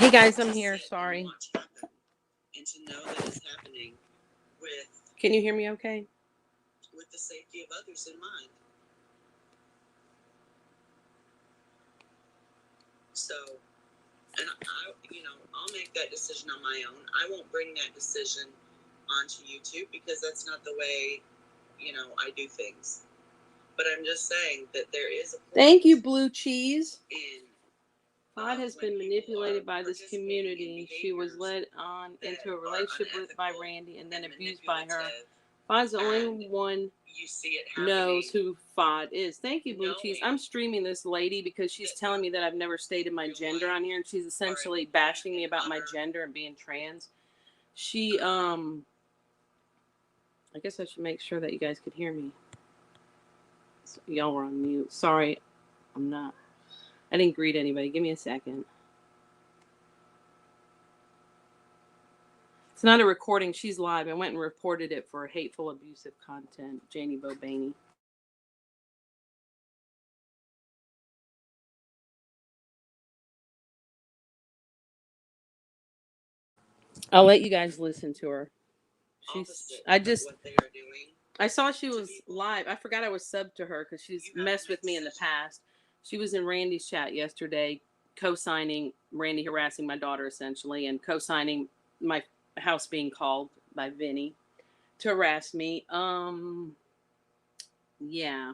Hey guys, I'm here. Sorry. And to know that it's happening with Can you hear me okay? the safety of others in mind. So, and I'll make that decision on my own. I won't bring that decision onto YouTube because that's not the way, I do things. But I'm just saying that there is a point. Thank you, Blue Cheese. In Todd has been manipulated by this community. She was led on into a relationship by Randy and then abused by her. Fod's the only one knows who Fod is. Thank you, Blue Cheese. I'm streaming this lady because she's telling me that I've never stated my gender on here, and she's essentially bashing me about my gender and being trans. She, I guess I should make sure that you guys could hear me. So y'all were on mute. Sorry, I'm not. I didn't greet anybody. Give me a second. It's not a recording. She's live. I went and reported it for hateful, abusive content. Jaynie Baynie. I'll let you guys listen to her. I saw she was live. I forgot I was subbed to her because she's messed with me in the past. She was in Randy's chat yesterday, co-signing Randy harassing my daughter essentially, and co-signing my house being called by Vinny to harass me. Yeah.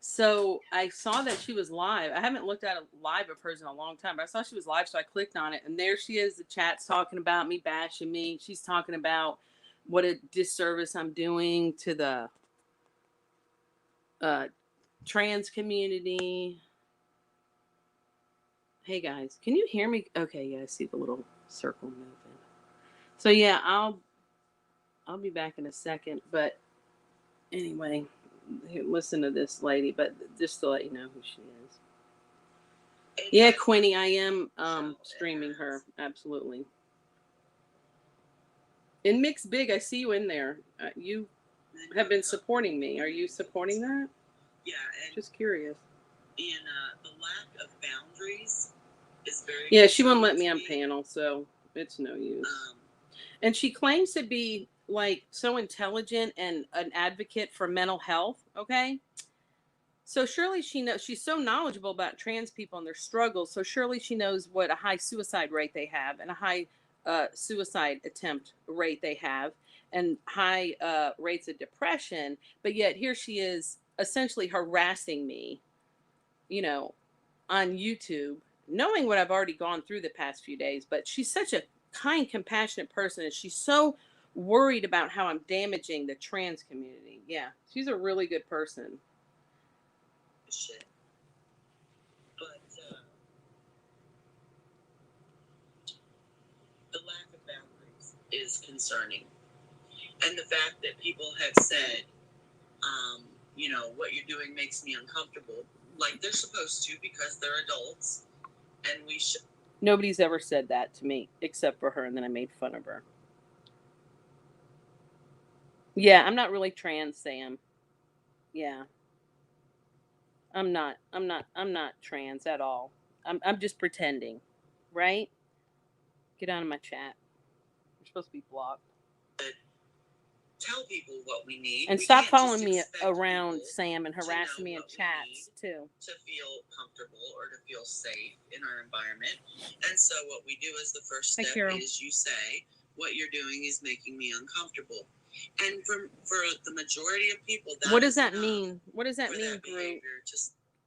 So I saw that she was live. I haven't looked at a live of hers in a long time, but I saw she was live, so I clicked on it, and there she is. The chat's talking about me, bashing me. She's talking about what a disservice I'm doing to the trans community. Hey guys, can you hear me? Okay, yeah, I see the little circle moving. So yeah, I'll be back in a second, but anyway, listen to this lady, but just to let you know who she is. Yeah, Quinny, I am streaming her, absolutely. In Mix Big, I see you in there. You have been supporting me. Are you supporting that? Yeah, and just curious. And the lack of boundaries is very. Yeah, she won't let me on panel, so it's no use. And she claims to be like so intelligent and an advocate for mental health. Okay. So surely she knows, she's so knowledgeable about trans people and their struggles. So surely she knows what a high suicide rate they have and a high suicide attempt rate they have and high rates of depression. But yet here she is essentially harassing me, on YouTube, knowing what I've already gone through the past few days. But she's such a kind, compassionate person, and she's so worried about how I'm damaging the trans community. Yeah, she's a really good person. Shit. But the lack of boundaries is concerning. And the fact that people have said, what you're doing makes me uncomfortable, like they're supposed to because they're adults, and we should. Nobody's ever said that to me except for her, and then I made fun of her. Yeah, I'm not really trans, Sam. Yeah. I'm not trans at all. I'm just pretending. Right? Get out of my chat. You're supposed to be blocked. Tell people what we need. And stop following me around, Sam, and harassing me in chats too. To feel comfortable or to feel safe in our environment. And so what we do is the first step is you say, what you're doing is making me uncomfortable. And for the majority of people, what does that mean? What does that mean, group?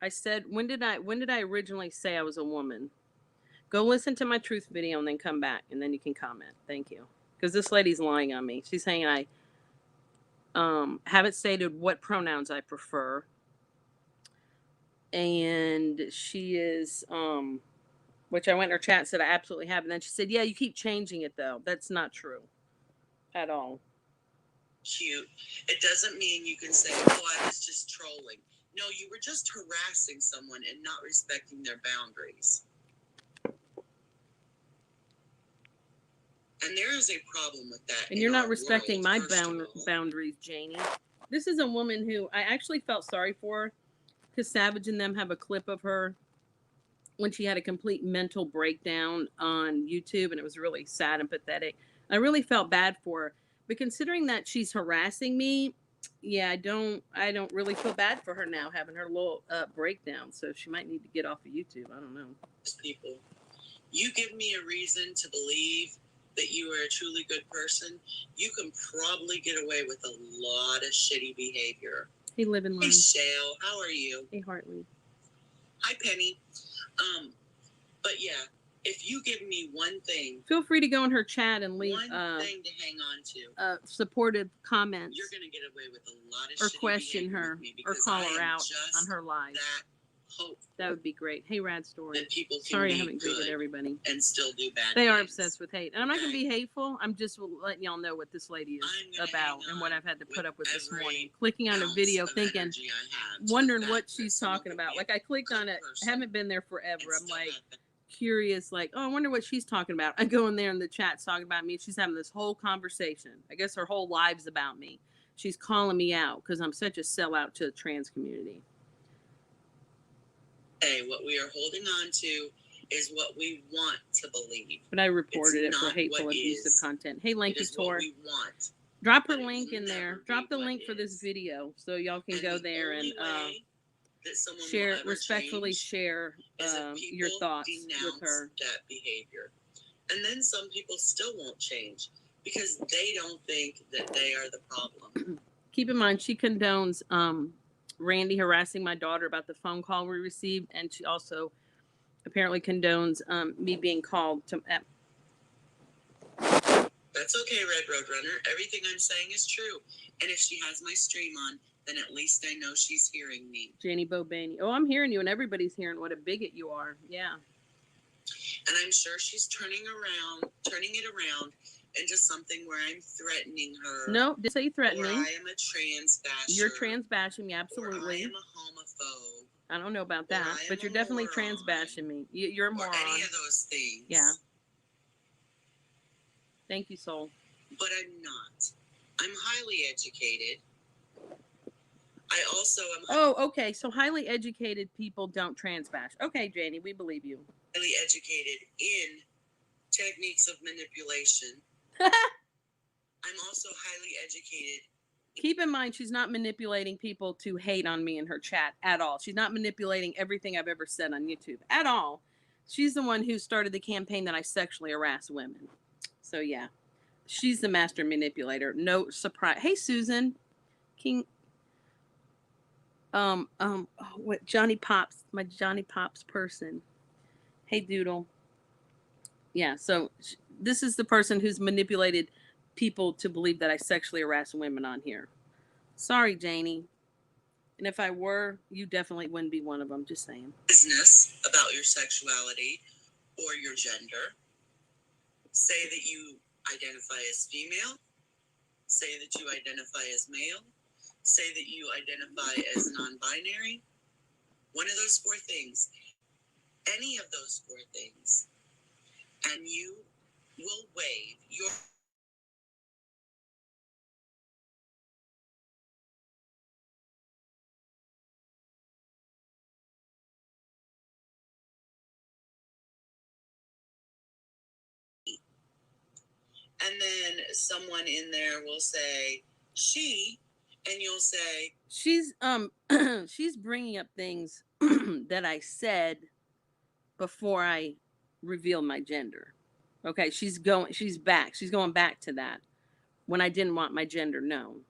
I said, when did I originally say I was a woman? Go listen to my truth video and then come back, and then you can comment. Thank you. Because this lady's lying on me. She's saying I haven't stated what pronouns I prefer. And she is, which I went in her chat and said I absolutely have. And then she said, yeah, you keep changing it though. That's not true at all. Cute. It doesn't mean you can say, oh, I was just trolling. No, you were just harassing someone and not respecting their boundaries. And there is a problem with that. And you're not respecting my boundaries, Jaynie. This is a woman who I actually felt sorry for because Savage and them have a clip of her when she had a complete mental breakdown on YouTube, and it was really sad and pathetic. I really felt bad for her. But considering that she's harassing me, yeah, I don't really feel bad for her now having her little breakdown. So she might need to get off of YouTube. I don't know. People, you give me a reason to believe that you are a truly good person, you can probably get away with a lot of shitty behavior. Hey, live and learn. Hey, Shale, how are you? Hey, Hartley. Hi, Penny. But yeah, if you give me one thing, feel free to go in her chat and leave one thing to hang on to, supportive comments. You're gonna get away with a lot of or shitty question her or call her out on her live. That would be great. Hey, Rad Story. People sorry I haven't greeted everybody. And still do bad. They are obsessed with hate, and I'm not gonna be hateful. I'm just letting y'all know what this lady is about and what I've had to put up with this morning. Clicking on a video, thinking, wondering what she's talking about. Like I clicked on it. I haven't been there forever. I'm like curious, like, oh, I wonder what she's talking about. I go in there and the chat's talking about me. She's having this whole conversation. I guess her whole life's about me. She's calling me out because I'm such a sellout to the trans community. Hey, what we are holding on to is what we want to believe. But I reported it for hateful, abusive content. Hey, Lanky Tor. Drop her link in there. Drop the link for this video so y'all can go there and share, respectfully share your thoughts with her. That behavior. And then some people still won't change because they don't think that they are the problem. Keep in mind, she condones Randy harassing my daughter about the phone call we received, and she also apparently condones me being called to. That's okay, Red Roadrunner. Everything I'm saying is true, and if she has my stream on, then at least I know she's hearing me. Jaynie Baynie. Oh, I'm hearing you, and everybody's hearing what a bigot you are. Yeah. And I'm sure she's turning it around into something where I'm threatening her. No, did say threatening. Or I am a trans basher. You're trans bashing me, absolutely. Or I am a homophobe. I don't know about that, but you're definitely trans bashing me. You're a moron. Or any of those things. Yeah. Thank you, Soul. But I'm not. I'm highly educated. I also am. Oh, okay. So highly educated people don't trans bash. Okay, Jaynie, we believe you. Highly educated in techniques of manipulation. I'm also highly educated. Keep in mind, she's not manipulating people to hate on me in her chat at all. She's not manipulating everything I've ever said on YouTube at all. She's the one who started the campaign that I sexually harass women. So yeah, she's the master manipulator. No surprise. Hey, Susan King. What Johnny Pops, my Johnny Pops person. Hey, Doodle. Yeah, so this is the person who's manipulated people to believe that I sexually harass women on here. Sorry, Jaynie. And if I were, you definitely wouldn't be one of them. Just saying. Business about your sexuality or your gender. Say that you identify as female. Say that you identify as male. Say that you identify as non-binary. One of those four things. Any of those four things. And you will waive your... And then someone in there will say, she, and you'll say... She's she's bringing up things that I said before I revealed my gender. Okay, she's going back to that when I didn't want my gender known.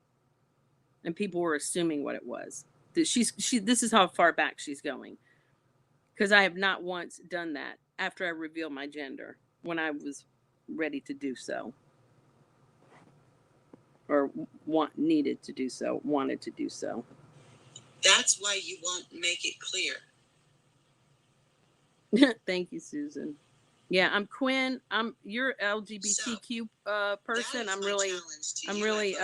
And people were assuming what it was. This is how far back she's going. Because I have not once done that after I revealed my gender when I was ready to do so. Or wanted to do so. That's why you won't make it clear. Thank you, Susan. Yeah, I'm Quinn. You're LGBTQ person. I'm really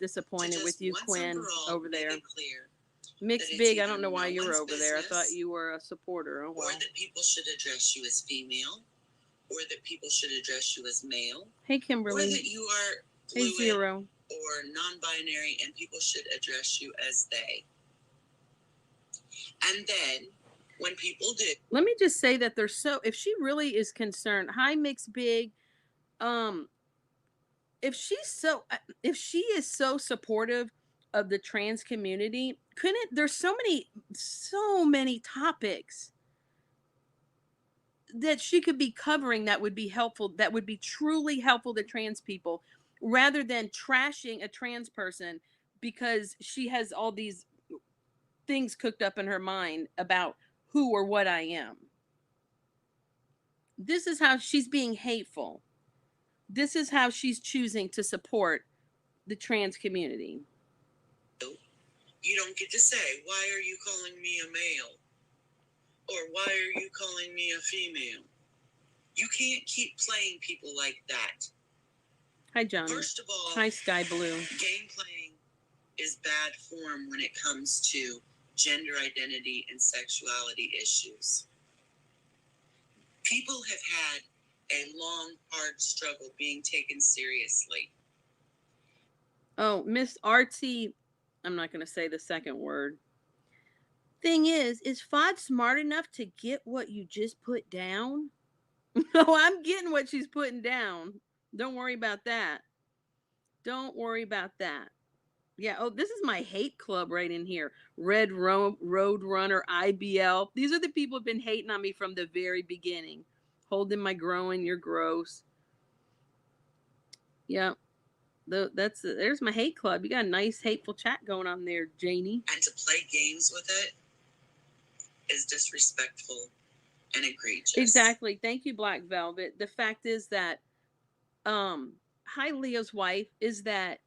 disappointed with you, Quinn, over there. Mixed Big, I don't know why you were over there. I thought you were a supporter. Oh, well. Or that people should address you as female, or that people should address you as male. Hey, Kimberly. Or that you are fluid, Zero. Or non-binary, and people should address you as they. And then when people do. Let me just say that there's so, if she really is concerned, hi Mix Big, um, if she is so supportive of the trans community, couldn't there's so many topics that she could be covering that would be helpful, that would be truly helpful to trans people, rather than trashing a trans person because she has all these things cooked up in her mind about who or what I am. This is how she's being hateful. This is how she's choosing to support the trans community. You don't get to say, why are you calling me a male? Or why are you calling me a female? You can't keep playing people like that. Hi, John. First of all, hi, Sky Blue. Game playing is bad form when it comes to gender identity and sexuality issues. People have had a long, hard struggle being taken seriously. Oh, Miss Artsy, I'm not going to say the second word. Thing is Fod smart enough to get what you just put down? No, I'm getting what she's putting down. Don't worry about that. Don't worry about that. Yeah. Oh, this is my hate club right in here. Red Road Runner, IBL. These are the people who've been hating on me from the very beginning. Holding my growing, you're gross. Yeah. There's my hate club. You got a nice hateful chat going on there, Jaynie. And to play games with it is disrespectful and egregious. Exactly. Thank you, Black Velvet. The fact is that, hi Leo's wife, is that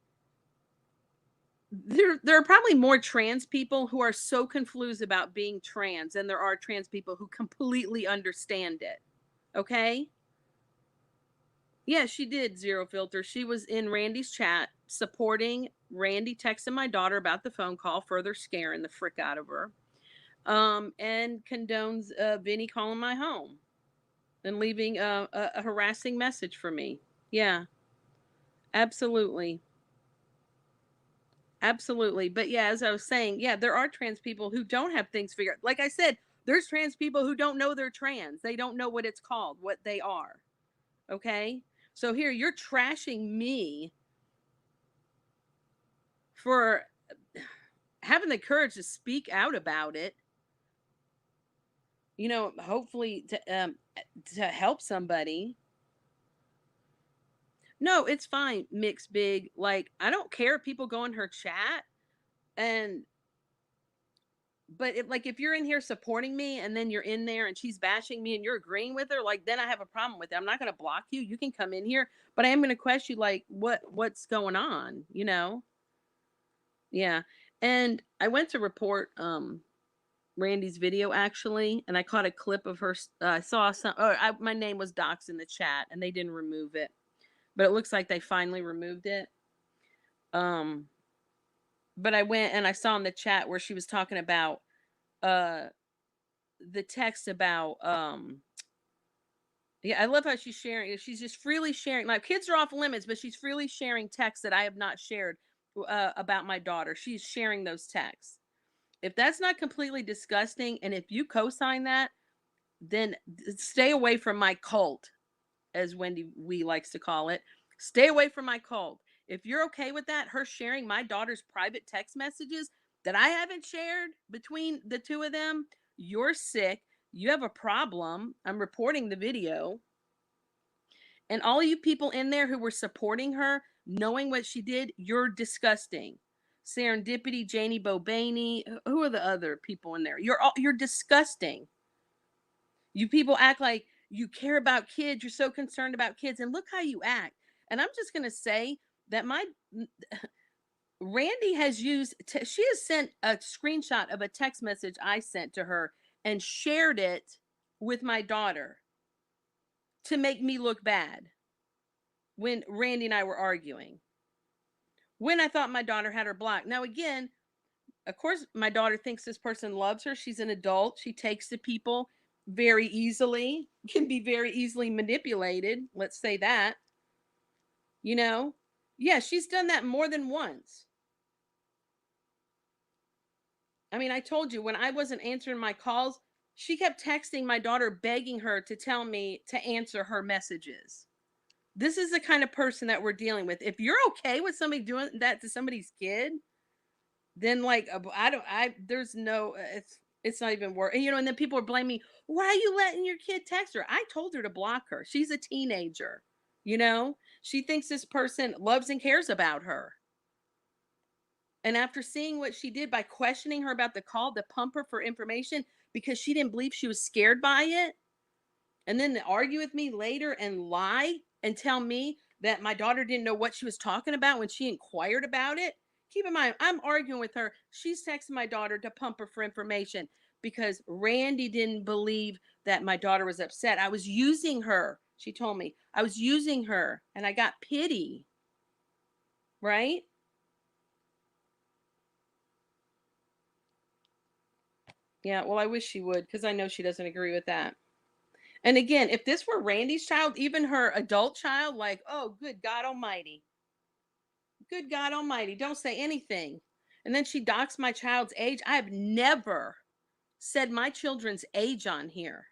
there are probably more trans people who are so confused about being trans than there are trans people who completely understand it. Okay? Yeah, she did, Zero Filter. She was in Randy's chat supporting Randy texting my daughter about the phone call, further scaring the frick out of her. And condones Vinny calling my home and leaving a harassing message for me. Yeah, absolutely. Absolutely. But yeah, as I was saying, yeah, there are trans people who don't have things figured. Like I said, there's trans people who don't know they're trans. They don't know what it's called, what they are. Okay? So here you're trashing me for having the courage to speak out about it. You know, hopefully to help somebody. No, it's fine, Mix Big. Like, I don't care if people go in her chat and but if you're in here supporting me and then you're in there and she's bashing me and you're agreeing with her, like then I have a problem with it. I'm not going to block you. You can come in here, but I am going to question you, like what's going on, you know? Yeah. And I went to report Randy's video actually, and I caught a clip of her. I saw some. My name was doxed in the chat, and they didn't remove it, but it looks like they finally removed it. But I went and I saw in the chat where she was talking about uh the text about yeah, I love how she's sharing. She's just freely sharing. My kids are off limits, but she's freely sharing texts that I have not shared about my daughter. She's sharing those texts. If that's not completely disgusting, and if you co-sign that, then stay away from my cult, as Wendy Wee likes to call it. Stay away from my cult. If you're okay with that, her sharing my daughter's private text messages that I haven't shared between the two of them, you're sick. You have a problem. I'm reporting the video. And all you people in there who were supporting her, knowing what she did, you're disgusting. Serendipity, Jaynie Baynie, who are the other people in there? You're disgusting. You people act like you care about kids. You're so concerned about kids, and look how you act. And I'm just gonna say that my Randy has used. She has sent a screenshot of a text message I sent to her and shared it with my daughter to make me look bad when Randy and I were arguing. When I thought my daughter had her blocked. Now again, of course, my daughter thinks this person loves her. She's an adult. She takes to people very easily, can be very easily manipulated. Let's say that. You know? Yeah, she's done that more than once. I mean, I told you when I wasn't answering my calls, She kept texting my daughter, begging her to tell me to answer her messages. This is the kind of person that we're dealing with. If you're okay with somebody doing that to somebody's kid, then like I don't I there's no it's not even worth. And then people are blaming, why are you letting your kid text her? I told her to block her. She's a teenager. She thinks this person loves and cares about her. And after seeing what she did by questioning her about the call to pump her for information because she didn't believe she was scared by it, and then to argue with me later and lie and tell me that my daughter didn't know what she was talking about when she inquired about it. Keep in mind, I'm arguing with her. She's texting my daughter to pump her for information because Randy didn't believe that my daughter was upset. I was using her. She told me I was using her and I got pity. Right? Yeah, well, I wish she would because I know she doesn't agree with that. And again, if this were Randy's child, even her adult child, like, oh, good God Almighty. Good God Almighty, don't say anything. And then she docks my child's age. I have never said my children's age on here.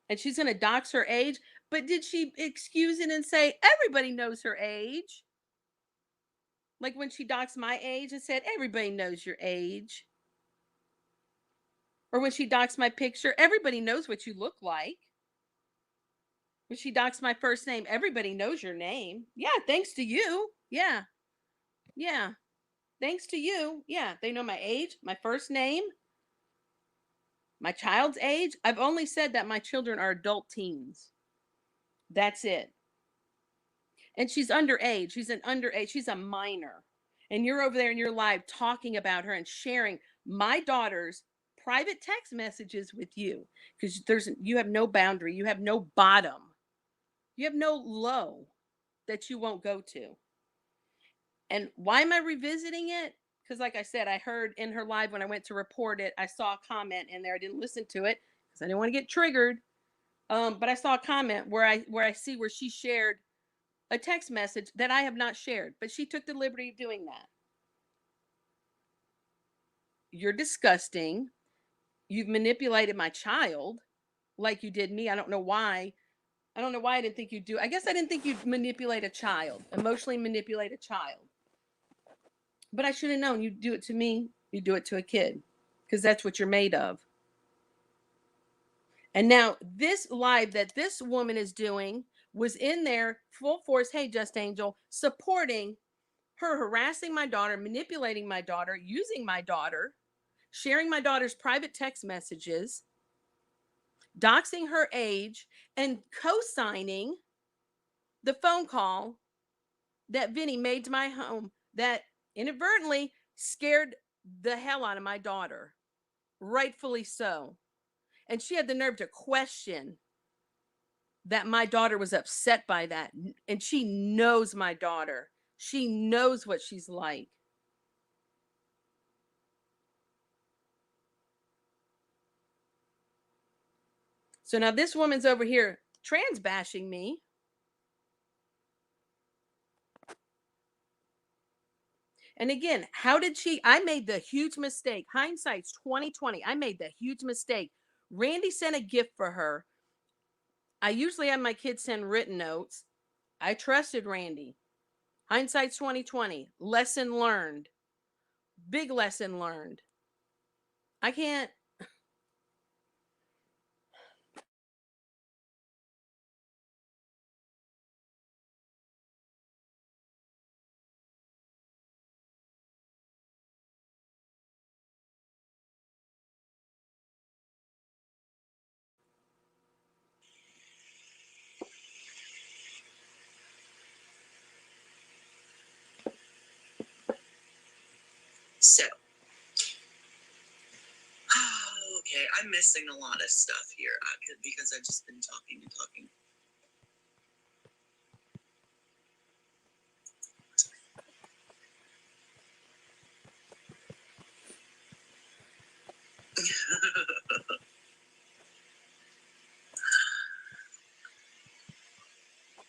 And she's going to dox her age. But did she excuse it and say, everybody knows her age? Like when she doxed my age and said, everybody knows your age. Or when she doxed my picture, everybody knows what you look like. When she doxed my first name, everybody knows your name. Yeah, thanks to you. Yeah, yeah. Thanks to you. Yeah, they know my age, my first name, my child's age. I've only said that my children are adult teens. That's it. And she's underage. She's an underage. She's a minor. And you're over there in your live talking about her and sharing my daughter's private text messages with you because you have no boundary. You have no bottom. You have no low that you won't go to. And why am I revisiting it? Because, like I said, I heard in her live when I went to report it, I saw a comment in there. I didn't listen to it because I didn't want to get triggered. But I saw a comment where I see where she shared a text message that I have not shared, but she took the liberty of doing that. You're disgusting. You've manipulated my child like you did me. I don't know why. I don't know why I didn't think you'd do. I guess I didn't think you'd manipulate a child, emotionally manipulate a child. But I should have known you'd do it to me, you do it to a kid, because that's what you're made of. And now this live that this woman is doing was in there full force. Hey, Just Angel, supporting her harassing my daughter, manipulating my daughter, using my daughter, sharing my daughter's private text messages, doxing her age, and co-signing the phone call that Vinny made to my home that inadvertently scared the hell out of my daughter. Rightfully so. And she had the nerve to question that my daughter was upset by that. And she knows my daughter. She knows what she's like. So now this woman's over here trans bashing me. And again, how did I made the huge mistake. Hindsight's 2020. I made the huge mistake. Randy sent a gift for her. I usually have my kids send written notes. I trusted Randy. Hindsight's 2020. Lesson learned. Big lesson learned. I can't. So, okay, I'm missing a lot of stuff here because I've just been talking and talking.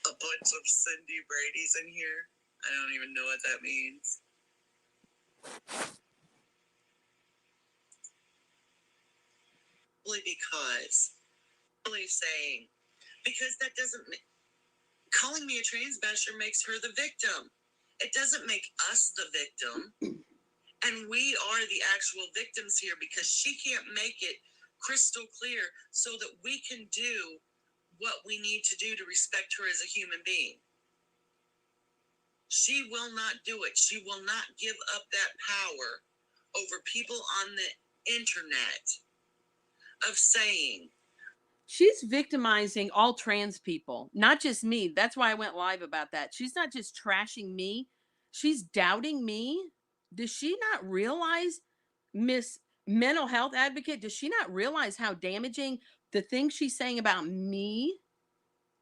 A bunch of Cindy Brady's in here. I don't even know what that means. simply because really saying, because that doesn't calling me a trans basher makes her the victim. It doesn't make us the victim. And we are the actual victims here because she can't make it crystal clear so that we can do what we need to do to respect her as a human being. She will not do it. She will not give up that power over people on the internet of saying. She's victimizing all trans people, not just me. That's why I went live about that. She's not just trashing me, she's doubting me. Does she not realize, Miss Mental Health Advocate, does she not realize how damaging the things she's saying about me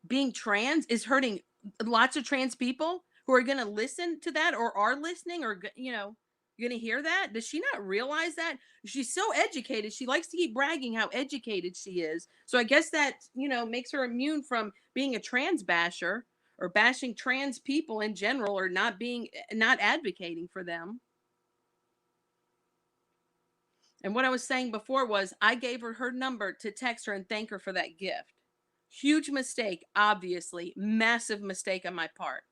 being trans is hurting lots of trans people who are going to listen to that or are listening or, going to hear that? Does she not realize that? She's so educated. She likes to keep bragging how educated she is. So I guess that, makes her immune from being a trans basher or bashing trans people in general or not advocating for them. And what I was saying before was I gave her number to text her and thank her for that gift. Huge mistake, obviously. Massive mistake on my part.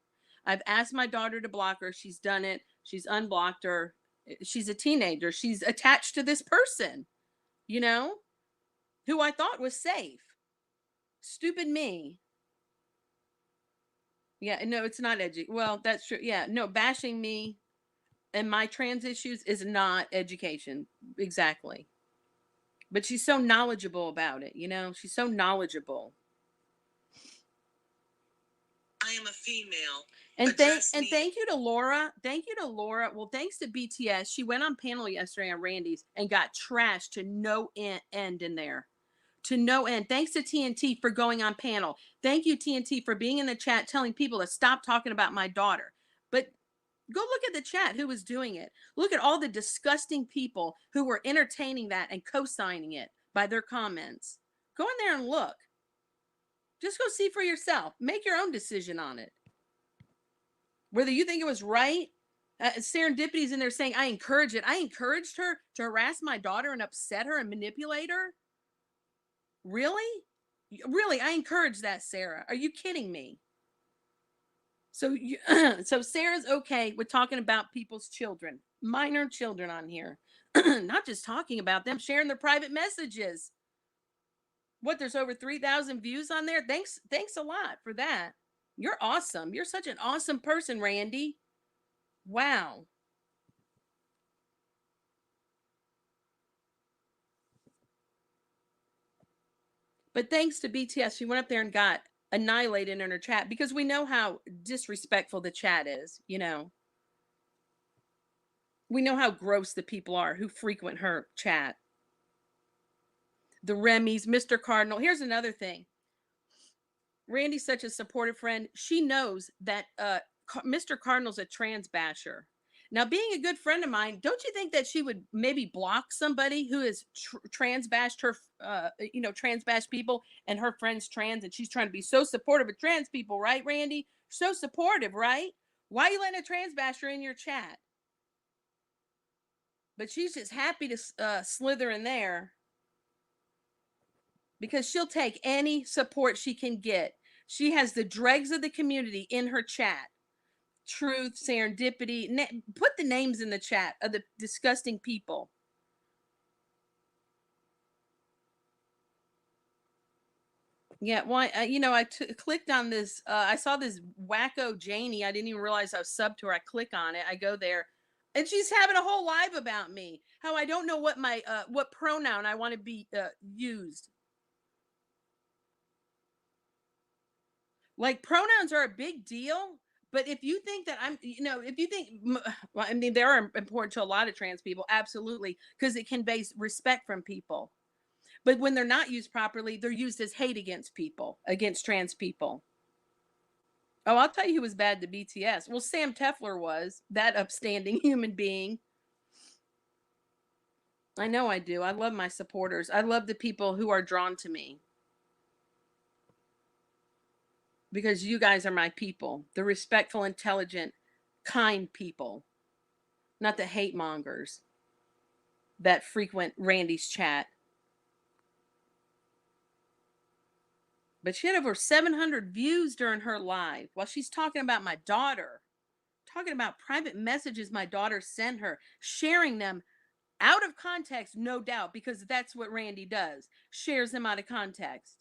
I've asked my daughter to block her. She's done it. She's unblocked her. She's a teenager. She's attached to this person, who I thought was safe. Stupid me. Yeah, no, it's not well, that's true. Yeah, no, bashing me and my trans issues is not education. Exactly. But she's so knowledgeable about it, She's so knowledgeable. I am a female. And thank you to Laura. Thank you to Laura. Well, thanks to BTS, she went on panel yesterday on Randy's and got trashed to no end in there. To no end. Thanks to TNT for going on panel. Thank you, TNT, for being in the chat telling people to stop talking about my daughter. But go look at the chat who was doing it. Look at all the disgusting people who were entertaining that and co-signing it by their comments. Go in there and look. Just go see for yourself. Make your own decision on it. Whether you think it was right, Serendipity's in there saying, I encourage it. I encouraged her to harass my daughter and upset her and manipulate her? Really? Really, I encourage that, Sarah. Are you kidding me? So, so Sarah's okay with talking about people's children, minor children on here. Not just talking about them, sharing their private messages. What, there's over 3,000 views on there? Thanks a lot for that. You're awesome. You're such an awesome person, Randy. Wow. But thanks to BTS, she went up there and got annihilated in her chat because we know how disrespectful the chat is, We know how gross the people are who frequent her chat. The Remy's, Mr. Cardinal. Here's another thing. Randy's such a supportive friend. She knows that Mr. Cardinal's a trans basher. Now, being a good friend of mine, don't you think that she would maybe block somebody who has trans bashed her, trans bashed people and her friend's trans, and she's trying to be so supportive of trans people, right, Randy? So supportive, right? Why are you letting a trans basher in your chat? But she's just happy to slither in there because she'll take any support she can get. She has the dregs of the community in her chat. Truth, Serendipity. Put the names in the chat of the disgusting people. Yeah, well, I clicked on this. I saw this wacko Jaynie. I didn't even realize I was subbed to her. I click on it. I go there, and she's having a whole live about me. How I don't know what my what pronoun I want to be used. Like, pronouns are a big deal. But if you think that if you think, well, I mean, they are important to a lot of trans people, absolutely, because it conveys respect from people. But when they're not used properly, they're used as hate against people, against trans people. Oh, I'll tell you who was bad to BTS. Well, Sam Tefler was, that upstanding human being. I know I do. I love my supporters. I love the people who are drawn to me. Because you guys are my people. The respectful, intelligent, kind people. Not the hate mongers that frequent Randy's chat. But she had over 700 views during her live while she's talking about my daughter, talking about private messages my daughter sent her, sharing them out of context, no doubt, because that's what Randy does, shares them out of context.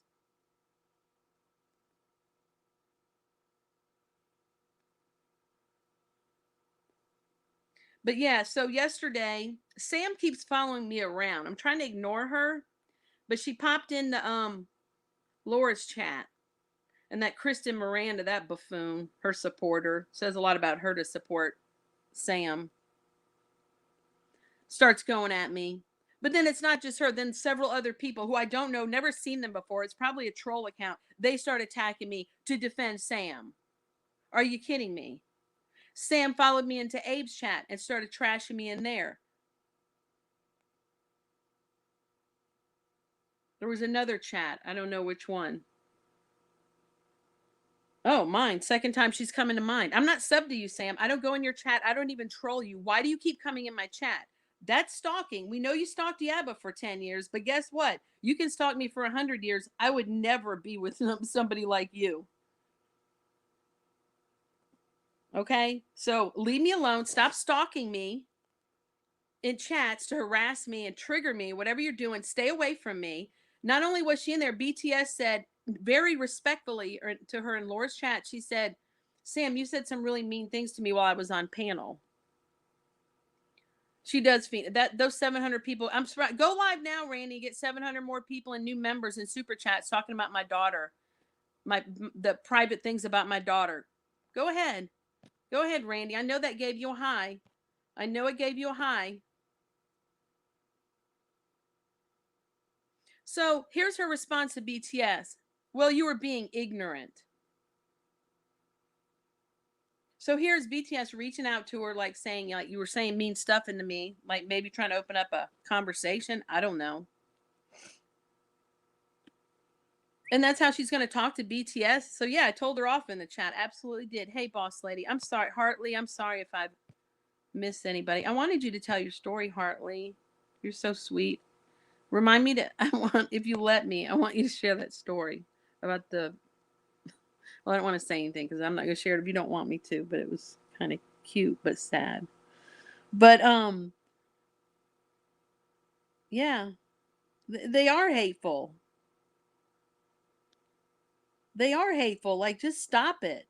But yeah, so yesterday, Sam keeps following me around. I'm trying to ignore her, but she popped into Laura's chat. And that Kristen Miranda, that buffoon, her supporter, says a lot about her to support Sam, starts going at me. But then it's not just her, then several other people who I don't know, never seen them before. It's probably a troll account. They start attacking me to defend Sam. Are you kidding me? Sam followed me into Abe's chat and started trashing me in there. There was another chat. I don't know which one. Oh, mine. Second time she's coming to mine. I'm not sub to you, Sam. I don't go in your chat. I don't even troll you. Why do you keep coming in my chat? That's stalking. We know you stalked Yabba for 10 years, but guess what? You can stalk me for 100 years. I would never be with somebody like you. Okay? So leave me alone. Stop stalking me in chats to harass me and trigger me. Whatever you're doing, stay away from me. Not only was she in there, BTS said very respectfully to her in Laura's chat, she said, Sam, you said some really mean things to me while I was on panel. She does feed that those 700 people. I'm surprised. Go live now, Randy. Get 700 more people and new members and super chats talking about my daughter, the private things about my daughter. Go ahead, Randy. I know that gave you a high. I know it gave you a high. So here's her response to BTS. Well, you were being ignorant. So here's BTS reaching out to her, like saying, like, you were saying mean stuff into me, like maybe trying to open up a conversation. I don't know. And that's how she's going to talk to BTS. So yeah, I told her off in the chat. Absolutely did. Hey, boss lady. I'm sorry, Hartley. I'm sorry if I've missed anybody. I wanted you to tell your story, Hartley. You're so sweet. Remind me to, if you let me, I want you to share that story about the, well, I don't want to say anything because I'm not going to share it if you don't want me to, but it was kind of cute, but sad. But, yeah, they are hateful. They are hateful. Like, just stop it.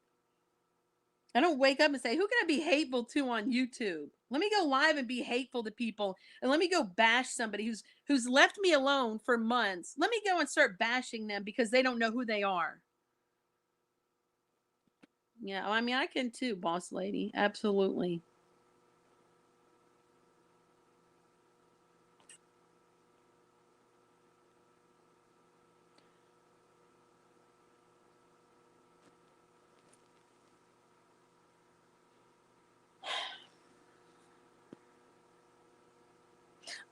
I don't wake up and say, who can I be hateful to on YouTube? Let me go live and be hateful to people, and let me go bash somebody who's left me alone for months. Let me go and start bashing them because they don't know who they are. Yeah, I mean, I can too, boss lady. Absolutely.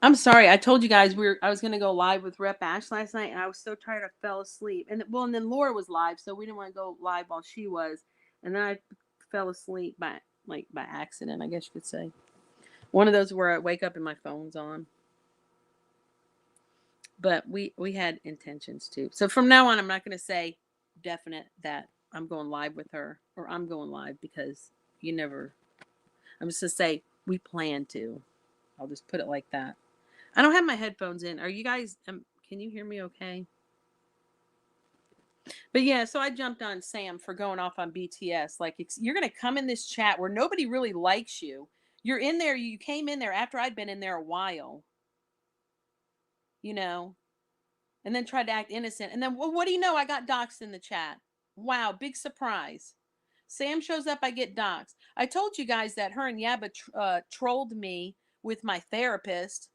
I'm sorry. I told you guys I was gonna go live with Rep Ash last night, and I was so tired I fell asleep. And then Laura was live, so we didn't want to go live while she was. And then I fell asleep by accident, I guess you could say. One of those where I wake up and my phone's on. But we had intentions too. So from now on, I'm not gonna say definite that I'm going live with her or I'm going live because you never. I'm just gonna say we plan to. I'll just put it like that. I don't have my headphones in. Are you guys? Can you hear me okay? But yeah, so I jumped on Sam for going off on BTS. Like, you're gonna come in this chat where nobody really likes you. You're in there. You came in there after I'd been in there a while, you know, and then tried to act innocent. And then, well, what do you know? I got doxxed in the chat. Wow, big surprise. Sam shows up. I get doxxed. I told you guys that her and Yabba trolled me with my therapist.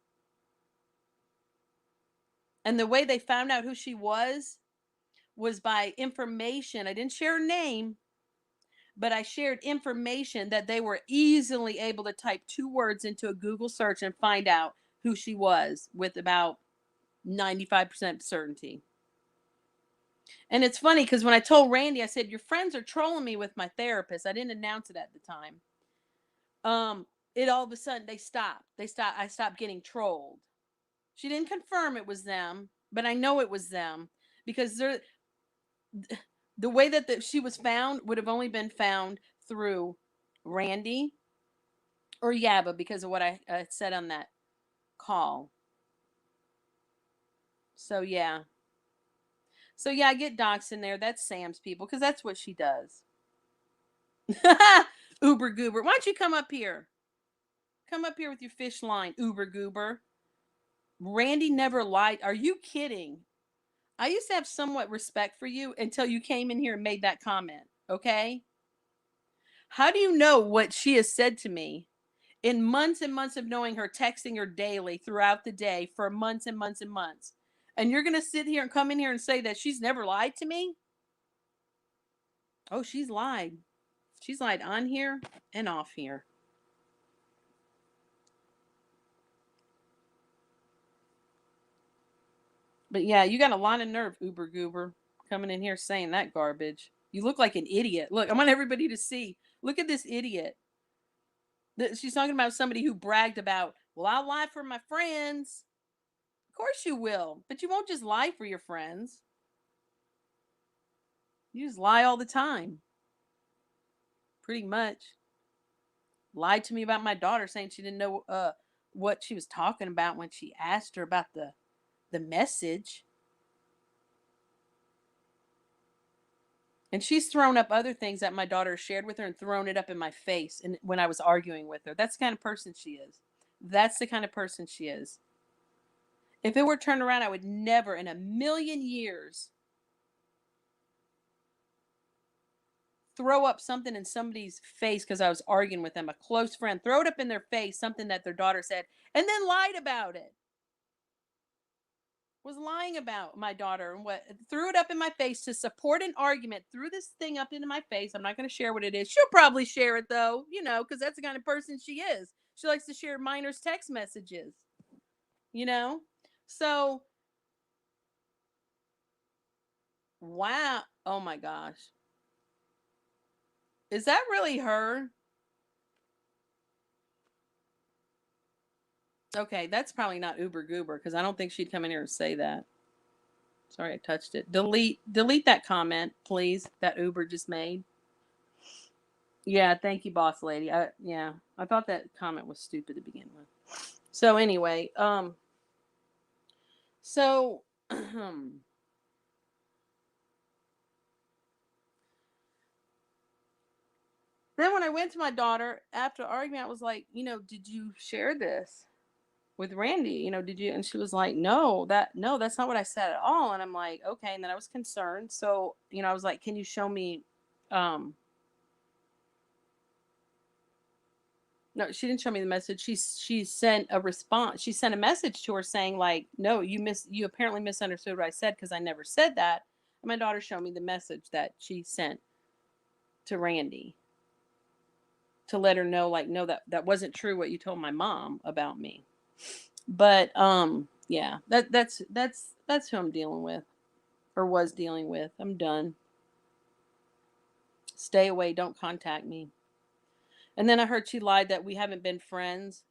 And the way they found out who she was by information. I didn't share her name, but I shared information that they were easily able to type 2 words into a Google search and find out who she was with about 95% certainty. And it's funny because when I told Randy, I said, your friends are trolling me with my therapist. I didn't announce it at the time. It all of a sudden they stopped. I stopped getting trolled. She didn't confirm it was them, but I know it was them because the way that she was found would have only been found through Randy or Yaba because of what I said on that call. So yeah. So yeah, I get docs in there. That's Sam's people because that's what she does. Uber goober. Why don't you come up here? Come up here with your fish line, Uber goober. Randy never lied. Are you kidding? I used to have somewhat respect for you until you came in here and made that comment. Okay? How do you know what she has said to me in months and months of knowing her, texting her daily throughout the day for months and months and months? And you're going to sit here and come in here and say that she's never lied to me? Oh, she's lied. She's lied on here and off here. But yeah, you got a lot of nerve, Uber Goober, coming in here saying that garbage. You look like an idiot. Look, I want everybody to see. Look at this idiot. She's talking about somebody who bragged about, well, I'll lie for my friends. Of course you will, but you won't just lie for your friends. You just lie all the time. Pretty much. Lied to me about my daughter, saying she didn't know what she was talking about when she asked her about the message. And she's thrown up other things that my daughter shared with her and thrown it up in my face and when I was arguing with her. That's the kind of person she is. That's the kind of person she is. If it were turned around, I would never in a million years throw up something in somebody's face because I was arguing with them, a close friend, throw it up in their face, something that their daughter said, and then lied about it. Was lying about my daughter and what threw it up in my face to support an argument, threw this thing up into my face. I'm not going to share what it is. She'll probably share it though, because that's the kind of person she is. She likes to share minors text messages, you know? So, wow. Oh my gosh. Is that really her? Okay, that's probably not Uber Goober because I don't think she'd come in here and say that. Sorry, I touched it. Delete that comment, please. That Uber just made. Yeah, thank you, boss lady. I thought that comment was stupid to begin with. So anyway, so then when I went to my daughter after arguing, I was like, did you share this with Randy? Did you? And she was like, no, that's not what I said at all. And I'm like, okay. And then I was concerned. So, I was like, can you show me, no, she didn't show me the message. She sent a response. She sent a message to her saying like, no, you apparently misunderstood what I said because I never said that. And my daughter showed me the message that she sent to Randy to let her know like, no, that wasn't true what you told my mom about me. But yeah, that's who I'm dealing with or was dealing with. I'm done. Stay away, don't contact me. And then I heard she lied that we haven't been friends.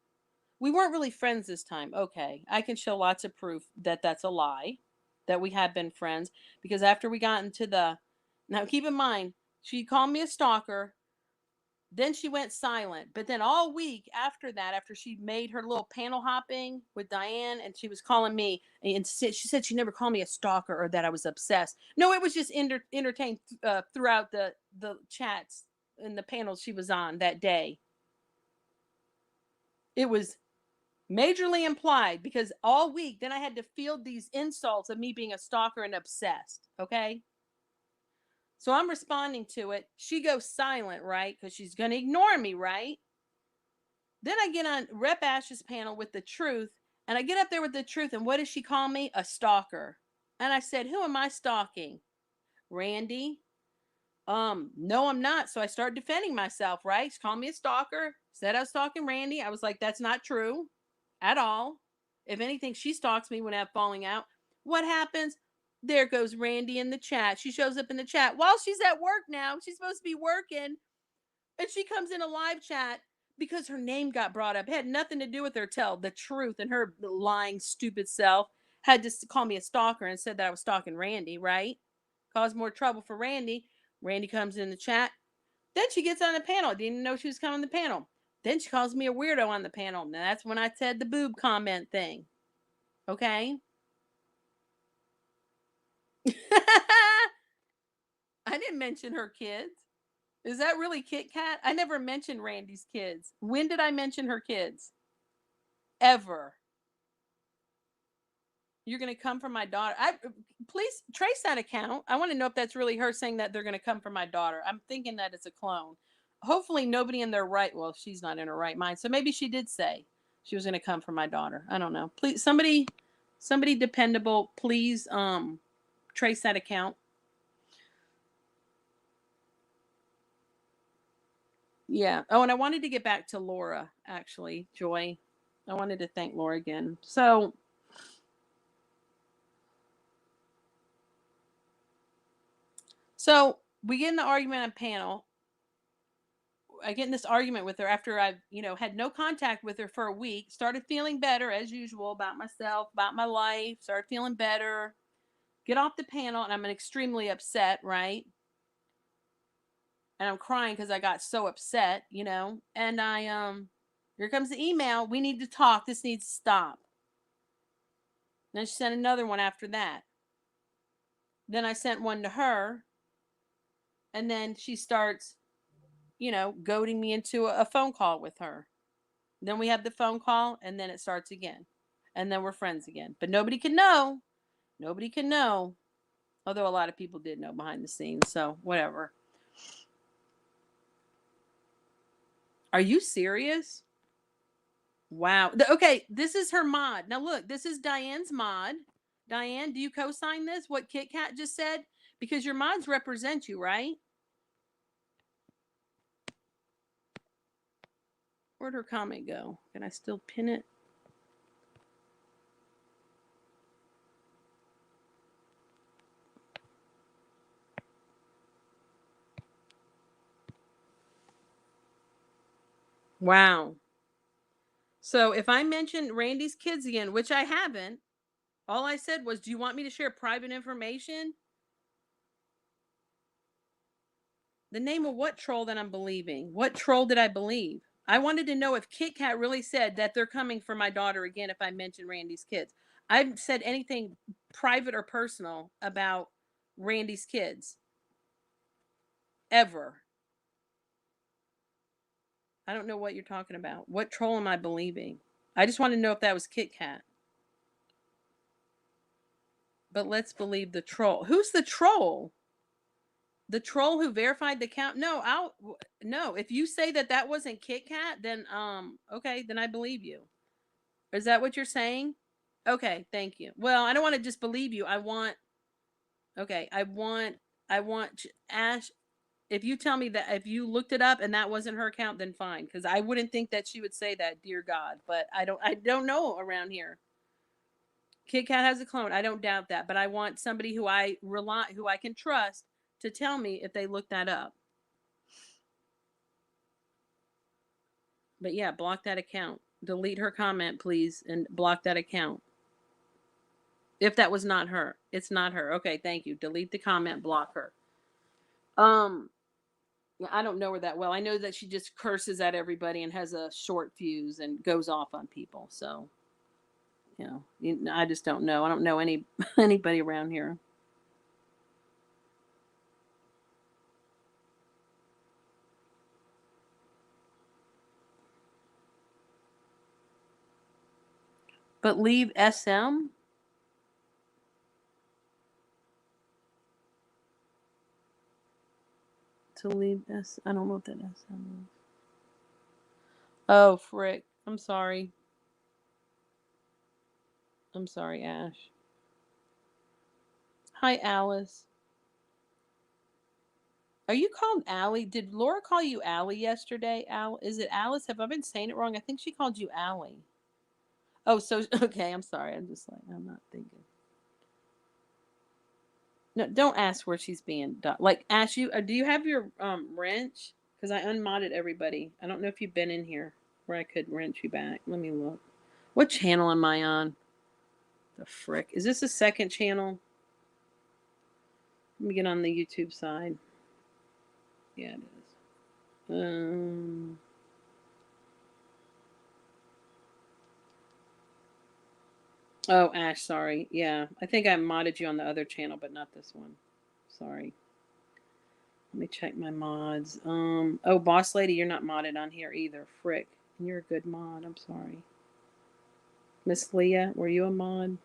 We weren't really friends this time. Okay, I can show lots of proof that that's a lie, that we have been friends. Because after we got into now keep in mind, she called me a stalker. Then she went silent. But then all week after that, after she made her little panel hopping with Diane and she was calling me, and she said she never called me a stalker or that I was obsessed. No, it was just entertained throughout the chats and the panels she was on that day. It was majorly implied because all week then I had to field these insults of me being a stalker and obsessed. Okay. So I'm responding to it. She goes silent, right? Because she's going to ignore me, right? Then I get on Rep Ash's panel with the truth, and I get up there with the truth, and what does she call me? A stalker. And I said, who am I stalking? Randy? No, I'm not. So I started defending myself, right? She called me a stalker, said I was stalking Randy. I was like, that's not true at all. If anything, she stalks me when I have falling out. What happens? There goes Randy in the chat. She shows up in the chat while she's at work now. She's supposed to be working. And she comes in a live chat because her name got brought up. It had nothing to do with her tell the truth, and her lying, stupid self had to call me a stalker and said that I was stalking Randy, right? cause more trouble for Randy. Randy comes in the chat. Then she gets on the panel. Didn't even know she was coming on the panel. Then she calls me a weirdo on the panel. Now that's when I said the boob comment thing. Okay? I didn't mention her kids. Is that really Kit Kat? I never mentioned Randy's kids. When did I mention her kids? Ever. You're going to come for my daughter. Please trace that account. I want to know if that's really her saying that they're going to come for my daughter. I'm thinking that it's a clone. Hopefully nobody in their right, well, she's not in her right mind. So maybe she did say she was going to come for my daughter. I don't know. Please, somebody dependable, please trace that account. Yeah. Oh, and I wanted to get back to Laura, actually, Joy. I wanted to thank Laura again. So we get in the argument on panel. I get in this argument with her after I've, had no contact with her for a week. Started feeling better as usual about myself, about my life. Started feeling better. Get off the panel, and I'm extremely upset, right? And I'm crying because I got so upset, And here comes the email. We need to talk. This needs to stop. Then she sent another one after that. Then I sent one to her, and then she starts, goading me into a phone call with her. Then we have the phone call, and then it starts again. And then we're friends again. But nobody can know. Nobody can know. Although a lot of people did know behind the scenes. So, whatever. Are you serious? Wow. Okay, this is her mod. Now, look, this is Diane's mod. Diane, do you co-sign this? What Kit Kat just said? Because your mods represent you, right? Where'd her comment go? Can I still pin it? Wow. So if I mention Randy's kids again, which I haven't, all I said was, do you want me to share private information? The name of what troll that I'm believing? What troll did I believe? I wanted to know if Kit Kat really said that they're coming for my daughter again if I mention Randy's kids. I haven't said anything private or personal about Randy's kids. Ever. I don't know what you're talking about. What troll am I believing? I just want to know if that was Kit Kat. But let's believe the troll. Who's the troll? The troll who verified the count? No, no. If you say that wasn't Kit Kat, then okay, then I believe you. Is that what you're saying? Okay, thank you. Well, I don't want to just believe you. I want Ash. If you tell me that if you looked it up and that wasn't her account, then fine, because I wouldn't think that she would say that, dear God. But I don't know around here. Kit Kat has a clone. I don't doubt that, but I want somebody who I can trust to tell me if they looked that up. But yeah, block that account. Delete her comment, please, and block that account. If that was not her. It's not her. Okay, thank you. Delete the comment, block her. I don't know her that well. I know that she just curses at everybody and has a short fuse and goes off on people. So, I just don't know. I don't know anybody around here. But leave SM? To leave S. I don't know what that SM is. Oh, frick. I'm sorry. I'm sorry, Ash. Hi, Alice. Are you called Allie? Did Laura call you Allie yesterday? Is it Alice? Have I been saying it wrong? I think she called you Allie. Oh, so okay. I'm sorry. I'm not thinking. No, don't ask where she's being done. Like, ask you. Do you have your wrench? Because I unmodded everybody. I don't know if you've been in here where I could wrench you back. Let me look. What channel am I on? The frick. Is this a second channel? Let me get on the YouTube side. Yeah, it is. Oh, Ash, sorry. Yeah, I think I modded you on the other channel, but not this one. Sorry. Let me check my mods. Oh, Boss Lady, you're not modded on here either. Frick. You're a good mod. I'm sorry. Miss Leah, were you a mod?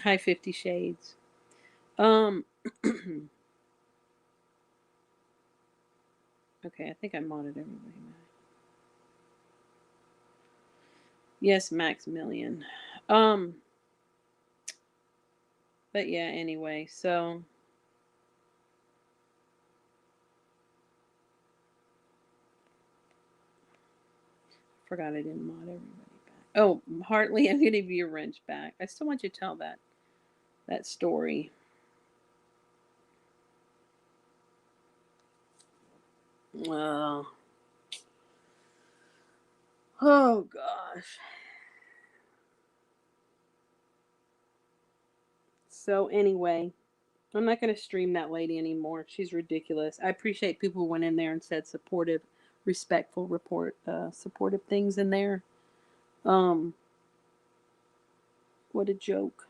Hi, 50 Shades. Okay, I think I modded everybody. Yes, Maximilian. But yeah, anyway, so forgot I didn't mod everybody back. Oh, Hartley, I'm gonna give you a wrench back. I still want you to tell that story. Oh, oh gosh. So anyway, I'm not going to stream that lady anymore. She's ridiculous. I appreciate people who went in there and said supportive, respectful, supportive things in there. Um, what a joke.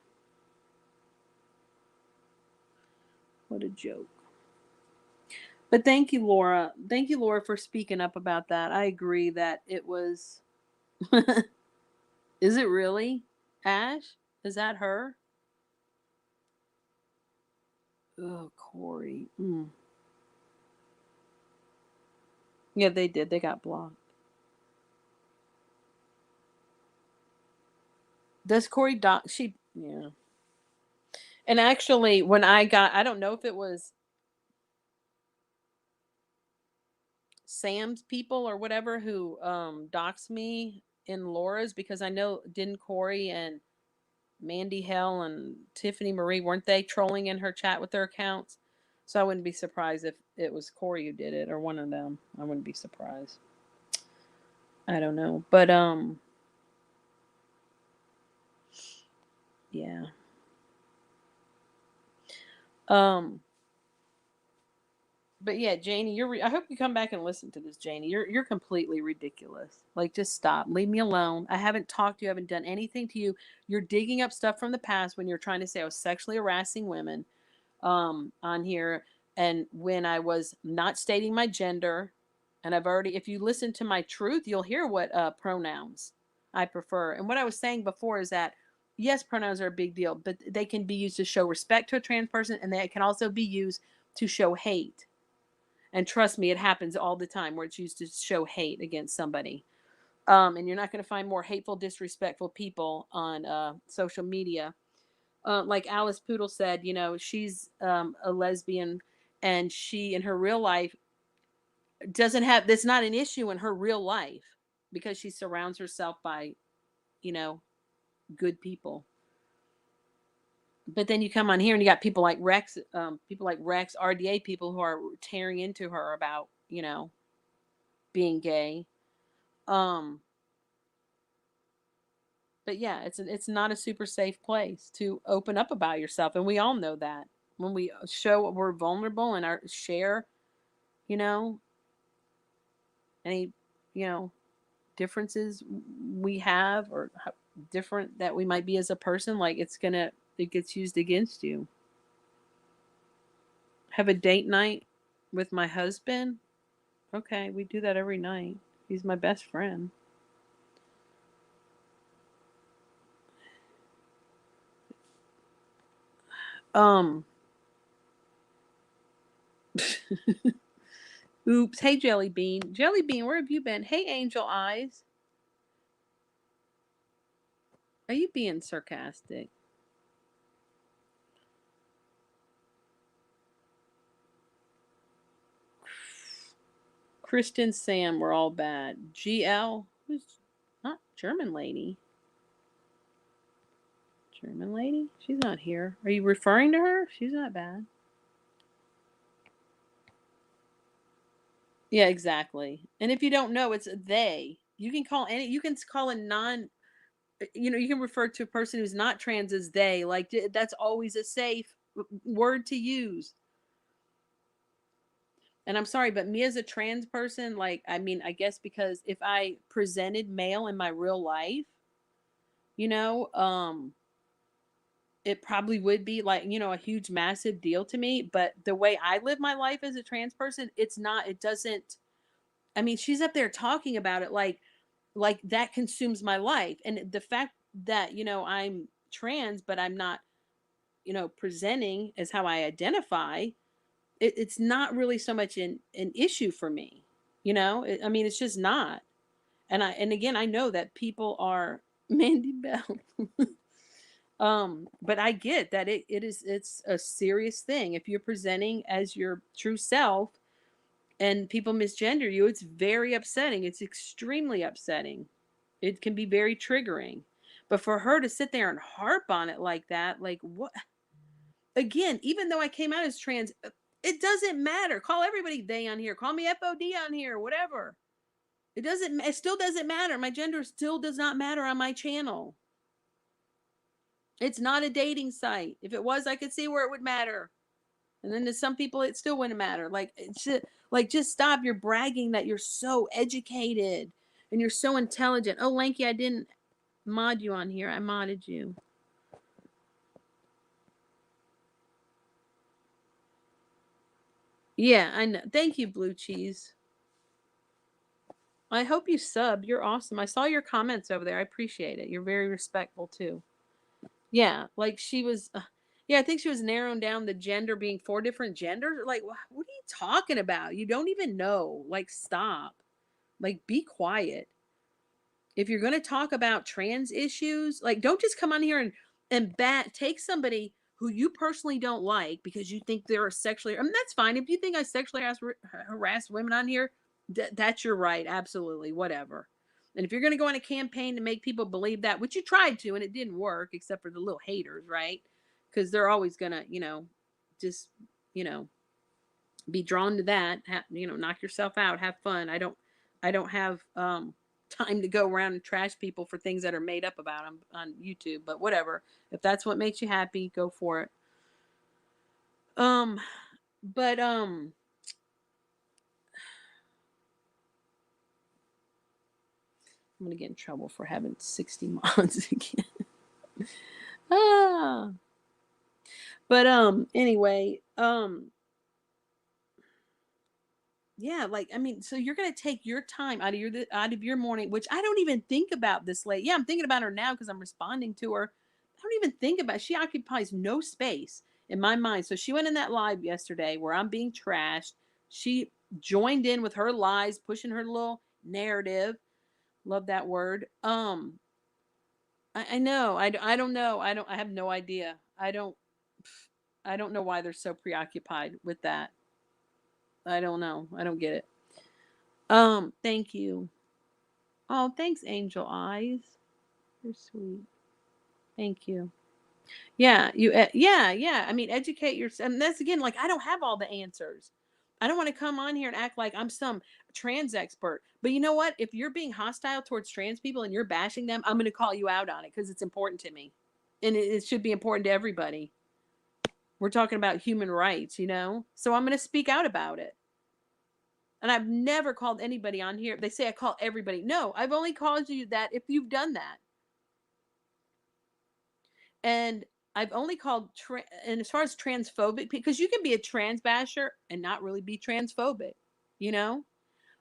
What a joke. But thank you, Laura. Thank you, Laura, for speaking up about that. I agree that it was. Is it really? Ash? Is that her? Oh, Corey. Yeah, they did. They got blocked. Does Corey doc? She, yeah. And actually, when I don't know if it was Sam's people or whatever who doxed me in Laura's, because I know, didn't Corey and Mandy Hell and Tiffany Marie, weren't they trolling in her chat with their accounts? So I wouldn't be surprised if it was Corey who did it or one of them. I wouldn't be surprised. I don't know. But yeah. Um but yeah, Jaynie, I hope you come back and listen to this, Jaynie. You're completely ridiculous. Like, just stop. Leave me alone. I haven't talked to you. I haven't done anything to you. You're digging up stuff from the past when you're trying to say I was sexually harassing women on here, and when I was not stating my gender. And I've already, if you listen to my truth, you'll hear what pronouns I prefer. And what I was saying before is that yes, pronouns are a big deal, but they can be used to show respect to a trans person, and they can also be used to show hate. And trust me, it happens all the time where it's used to show hate against somebody. And you're not going to find more hateful, disrespectful people on social media. Like Alice Poodle said, she's a lesbian, and she, in her real life, doesn't have, that's not an issue in her real life because she surrounds herself by, you know, good people. But then you come on here and you got people like Rex, RDA people who are tearing into her about, being gay. Um, but yeah, it's not a super safe place to open up about yourself, and we all know that when we show we're vulnerable and our share, you know, any, you know, differences we have, or different that we might be as a person, like it gets used against you. Have a date night with my husband? Okay, we do that every night. He's my best friend. Um Oops. Hey, Jelly Bean. Jelly Bean, where have you been? Hey, Angel Eyes. Are you being sarcastic? Kristen, Sam, we're all bad. GL, who's not German lady? German lady? She's not here. Are you referring to her? She's not bad. Yeah, exactly. And if you don't know, it's they. You can call a non you can refer to a person who's not trans as they. Like that's always a safe word to use. And I'm sorry, but me as a trans person, like, I mean, I guess because if I presented male in my real life, you know, it probably would be like, a huge, massive deal to me. But the way I live my life as a trans person, it's not, it doesn't, I mean, she's up there talking about it like that consumes my life. And the fact that, I'm trans, but I'm not, presenting as how I identify, it's not really so much an issue for me. I mean, it's just not. And again, I know that people are Mandy Bell. But I get that it's a serious thing. If you're presenting as your true self and people misgender you, it's very upsetting. It's extremely upsetting. It can be very triggering. But for her to sit there and harp on it like that, like what? Again, even though I came out as trans, it doesn't matter. Call everybody they on here. Call me FOD on here, whatever. It still doesn't matter. My gender still does not matter on my channel. It's not a dating site. If it was, I could see where it would matter. And then to some people, it still wouldn't matter. Like, just stop. You're bragging that you're so educated and you're so intelligent. Oh, Lanky, I didn't mod you on here. I modded you. Yeah, I know. Thank you, Blue Cheese. I hope you sub. You're awesome. I saw your comments over there. I appreciate it. You're very respectful too. Yeah, like she was. Yeah, I think she was narrowing down the gender being 4 different genders. Like, what are you talking about? You don't even know. Like, stop. Like, be quiet. If you're going to talk about trans issues, like, don't just come on here and take somebody who you personally don't like because you think they're sexually. I mean, that's fine. If you think I sexually harass women on here, that's your right. Absolutely, whatever. And if you're going to go on a campaign to make people believe that, which you tried to, and it didn't work, except for the little haters, right? Because they're always going to, just, you know, be drawn to that. Knock yourself out. Have fun. I don't have time to go around and trash people for things that are made up about them on YouTube. But whatever. If that's what makes you happy, go for it. But I'm gonna get in trouble for having 60 mods again. But anyway, yeah, like, I mean, so you're gonna take your time out of your morning, which I don't even think about this late. Yeah, I'm thinking about her now because I'm responding to her. I don't even think about she occupies no space in my mind. So she went in that live yesterday where I'm being trashed. She joined in with her lies, pushing her little narrative. Love that word. I know. I don't know. I have no idea. I don't know why they're so preoccupied with that. I don't know. I don't get it. Thank you. Oh, thanks, Angel Eyes. You're sweet. Thank you. Yeah, yeah. I mean, educate yourself. And that's again, like, I don't have all the answers. I don't want to come on here and act like I'm some trans expert. But you know what? If you're being hostile towards trans people and you're bashing them, I'm going to call you out on it because it's important to me. And it should be important to everybody. We're talking about human rights, So I'm going to speak out about it. And I've never called anybody on here. They say I call everybody. No, I've only called you that if you've done that. And I've only called, and as far as transphobic, because you can be a trans basher and not really be transphobic, you know?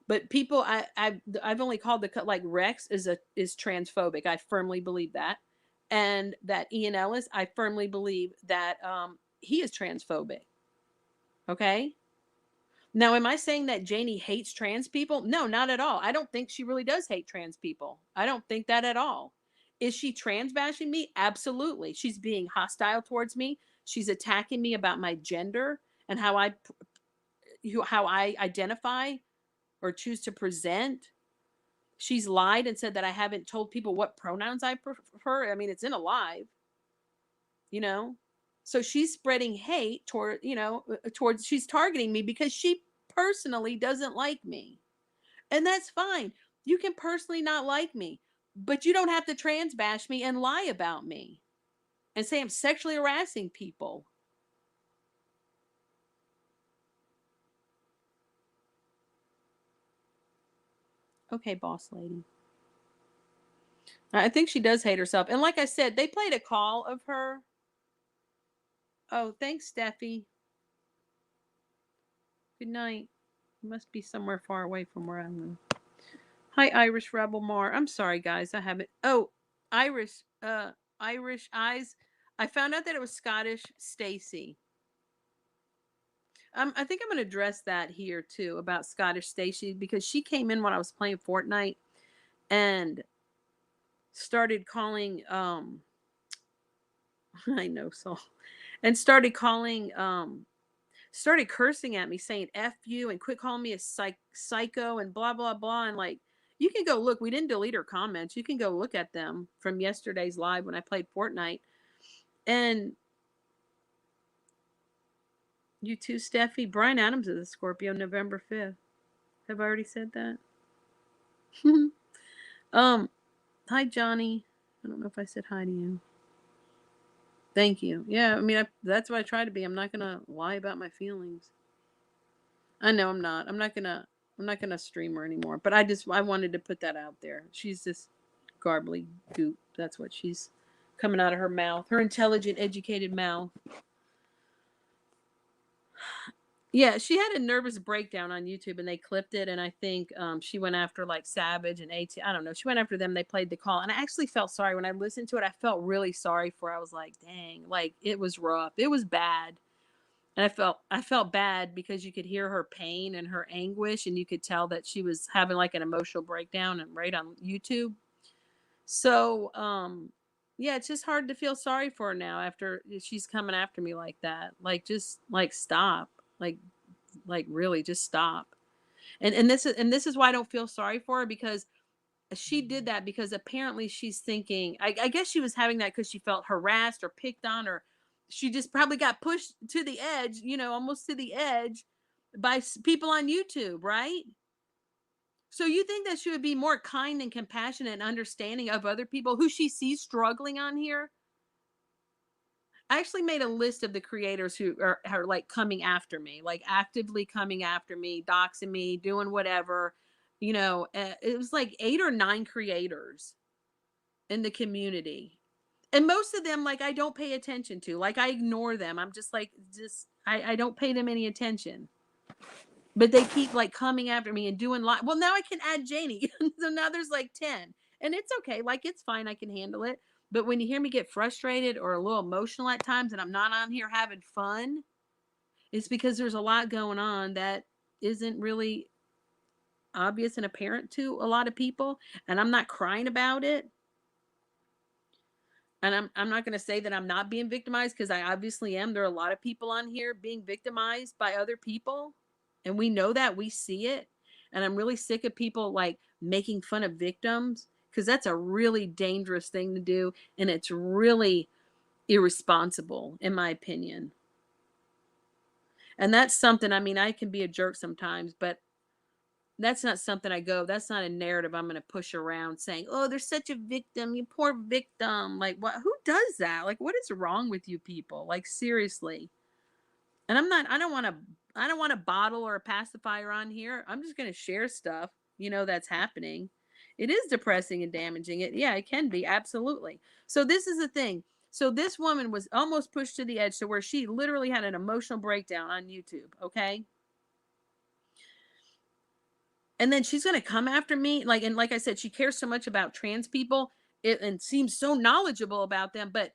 But people, I've only called like Rex is transphobic. I firmly believe that. And that Ian Ellis, I firmly believe that he is transphobic. Okay? Now, am I saying that Jaynie hates trans people? No, not at all. I don't think she really does hate trans people. I don't think that at all. Is she trans bashing me? Absolutely. She's being hostile towards me. She's attacking me about my gender and how I identify or choose to present. She's lied and said that I haven't told people what pronouns I prefer. I mean, it's in a live, you know. So she's spreading hate towards she's targeting me because she personally doesn't like me. And that's fine. You can personally not like me. But you don't have to trans bash me and lie about me and say I'm sexually harassing people. Okay, boss lady. I think she does hate herself. And like I said, they played a call of her. Oh, thanks, Steffi. Good night. You must be somewhere far away from where I live. Hi, Irish Rebel Mar. I'm sorry, guys. I haven't. Oh, Irish. Irish Eyes. I found out that it was Scottish Stacy. I think I'm going to address that here too about Scottish Stacy because she came in when I was playing Fortnite and started calling. I know so, and started calling. Started cursing at me, saying "f you" and quit calling me a psycho and blah blah blah. And like, you can go look. We didn't delete her comments. You can go look at them from yesterday's live when I played Fortnite. And you too, Steffi. Brian Adams is a Scorpio, November 5th. Have I already said that? Hi, Johnny. I don't know if I said hi to you. Thank you. Yeah, I mean, that's what I try to be. I'm not gonna lie about my feelings. I know I'm not. I'm not gonna stream her anymore. But I wanted to put that out there. She's this garbly goop. That's what she's coming out of her mouth. Her intelligent, educated mouth. Yeah, she had a nervous breakdown on YouTube and they clipped it. And I think she went after like Savage and AT. I don't know. She went after them. They played the call. And I actually felt sorry when I listened to it. I felt really sorry for her. I was like, dang, like it was rough. It was bad. And I felt bad because you could hear her pain and her anguish and you could tell that she was having like an emotional breakdown and right on YouTube. So, yeah, it's just hard to feel sorry for her now after she's coming after me like that. Like just like stop. Like really just stop. And this is why I don't feel sorry for her because she did that because apparently she's thinking I guess she was having that because she felt harassed or picked on or she just probably got pushed to the edge, almost to the edge by people on YouTube, right? So you think that she would be more kind and compassionate and understanding of other people who she sees struggling on here? I actually made a list of the creators who are like coming after me, like actively coming after me, doxing me, doing whatever. It was like 8 or 9 creators in the community. And most of them, like, I don't pay attention to. Like, I ignore them. I'm just like, I don't pay them any attention. But they keep like coming after me and doing well, now I can add Jaynie. So now there's like 10. And it's okay. Like, it's fine. I can handle it. But when you hear me get frustrated or a little emotional at times and I'm not on here having fun, it's because there's a lot going on that isn't really obvious and apparent to a lot of people. And I'm not crying about it. And I'm not going to say that I'm not being victimized because I obviously am. There are a lot of people on here being victimized by other people. And we know that. We see it. And I'm really sick of people like making fun of victims because that's a really dangerous thing to do. And it's really irresponsible, in my opinion. And that's something, I mean, I can be a jerk sometimes, but that's not something that's not a narrative I'm going to push around saying, oh, there's such a victim, you poor victim. Like, what? Who does that? Like, what is wrong with you people? Like, seriously. And I don't want a bottle or a pacifier on here. I'm just going to share stuff, that's happening. It is depressing and damaging. Yeah, it can be. Absolutely. So this is the thing. So this woman was almost pushed to the edge to where she literally had an emotional breakdown on YouTube. Okay. And then she's gonna come after me, and like I said, she cares so much about trans people, and seems so knowledgeable about them. But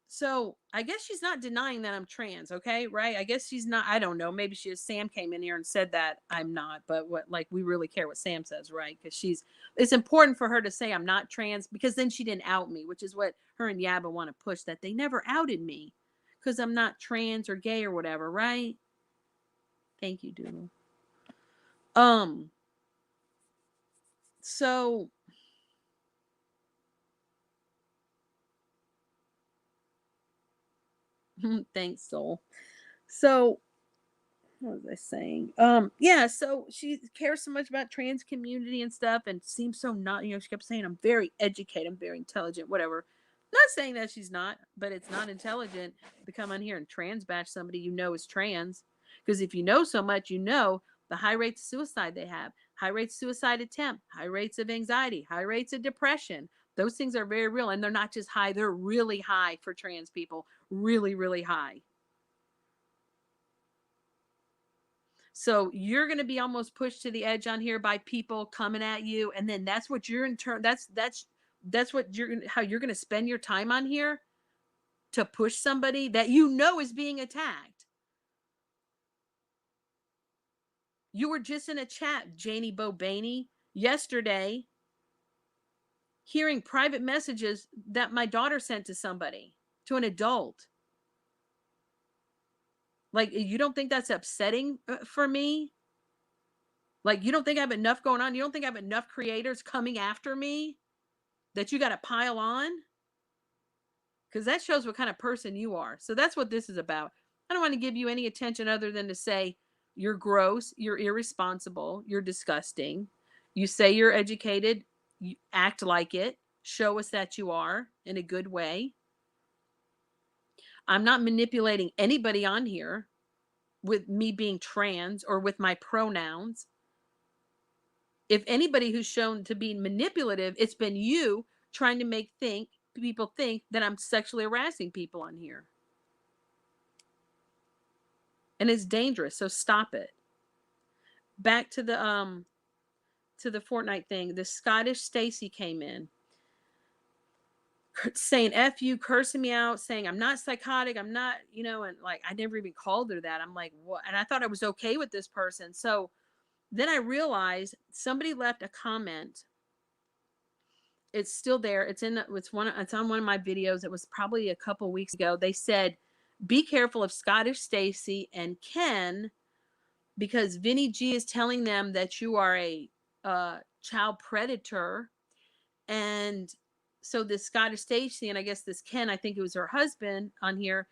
so I guess she's not denying that I'm trans, okay, right? I guess she's not. I don't know. Maybe she is. Sam came in here and said that I'm not, but what like we really care what Sam says, right? Because it's important for her to say I'm not trans because then she didn't out me, which is what her and Yaba want to push that they never outed me because I'm not trans or gay or whatever, right? Thank you, Doodle. So thanks, Soul. So what was I saying? Yeah, so she cares so much about trans community and stuff and seems so not, she kept saying, I'm very educated, I'm very intelligent, whatever. Not saying that she's not, but it's not intelligent to come on here and trans bash somebody you know is trans. Because if you know so much, you know the high rates of suicide they have, high rates of suicide attempt, high rates of anxiety, high rates of depression. Those things are very real. And they're not just high, they're really high for trans people. Really, really high. So you're going to be almost pushed to the edge on here by people coming at you, and then that's what you're in turn. That's what you're how you're going to spend your time on here to push somebody that you know is being attacked. You were just in a chat, Jaynie Baynie, yesterday, hearing private messages that my daughter sent to somebody, to an adult. Like, you don't think that's upsetting for me? Like, you don't think I have enough going on? You don't think I have enough creators coming after me that you got to pile on? Because that shows what kind of person you are. So that's what this is about. I don't want to give you any attention other than to say you're gross, you're irresponsible, you're disgusting. You say you're educated, you act like it, show us that you are in a good way. I'm not manipulating anybody on here with me being trans or with my pronouns. If anybody who's shown to be manipulative, it's been you trying to make people think that I'm sexually harassing people on here. And it's dangerous, so stop it. Back to the Fortnite thing. The Scottish Stacy came in saying F you, cursing me out, saying I'm not psychotic, I'm not, and like I never even called her that. I'm like, what? And I thought I was okay with this person. So then I realized somebody left a comment. It's still there. It's on one of my videos. It was probably a couple weeks ago. They said, be careful of Scottish Stacy and Ken, because Vinny G is telling them that you are a child predator. And so this Scottish Stacy, and I guess this Ken, I think it was her husband on here,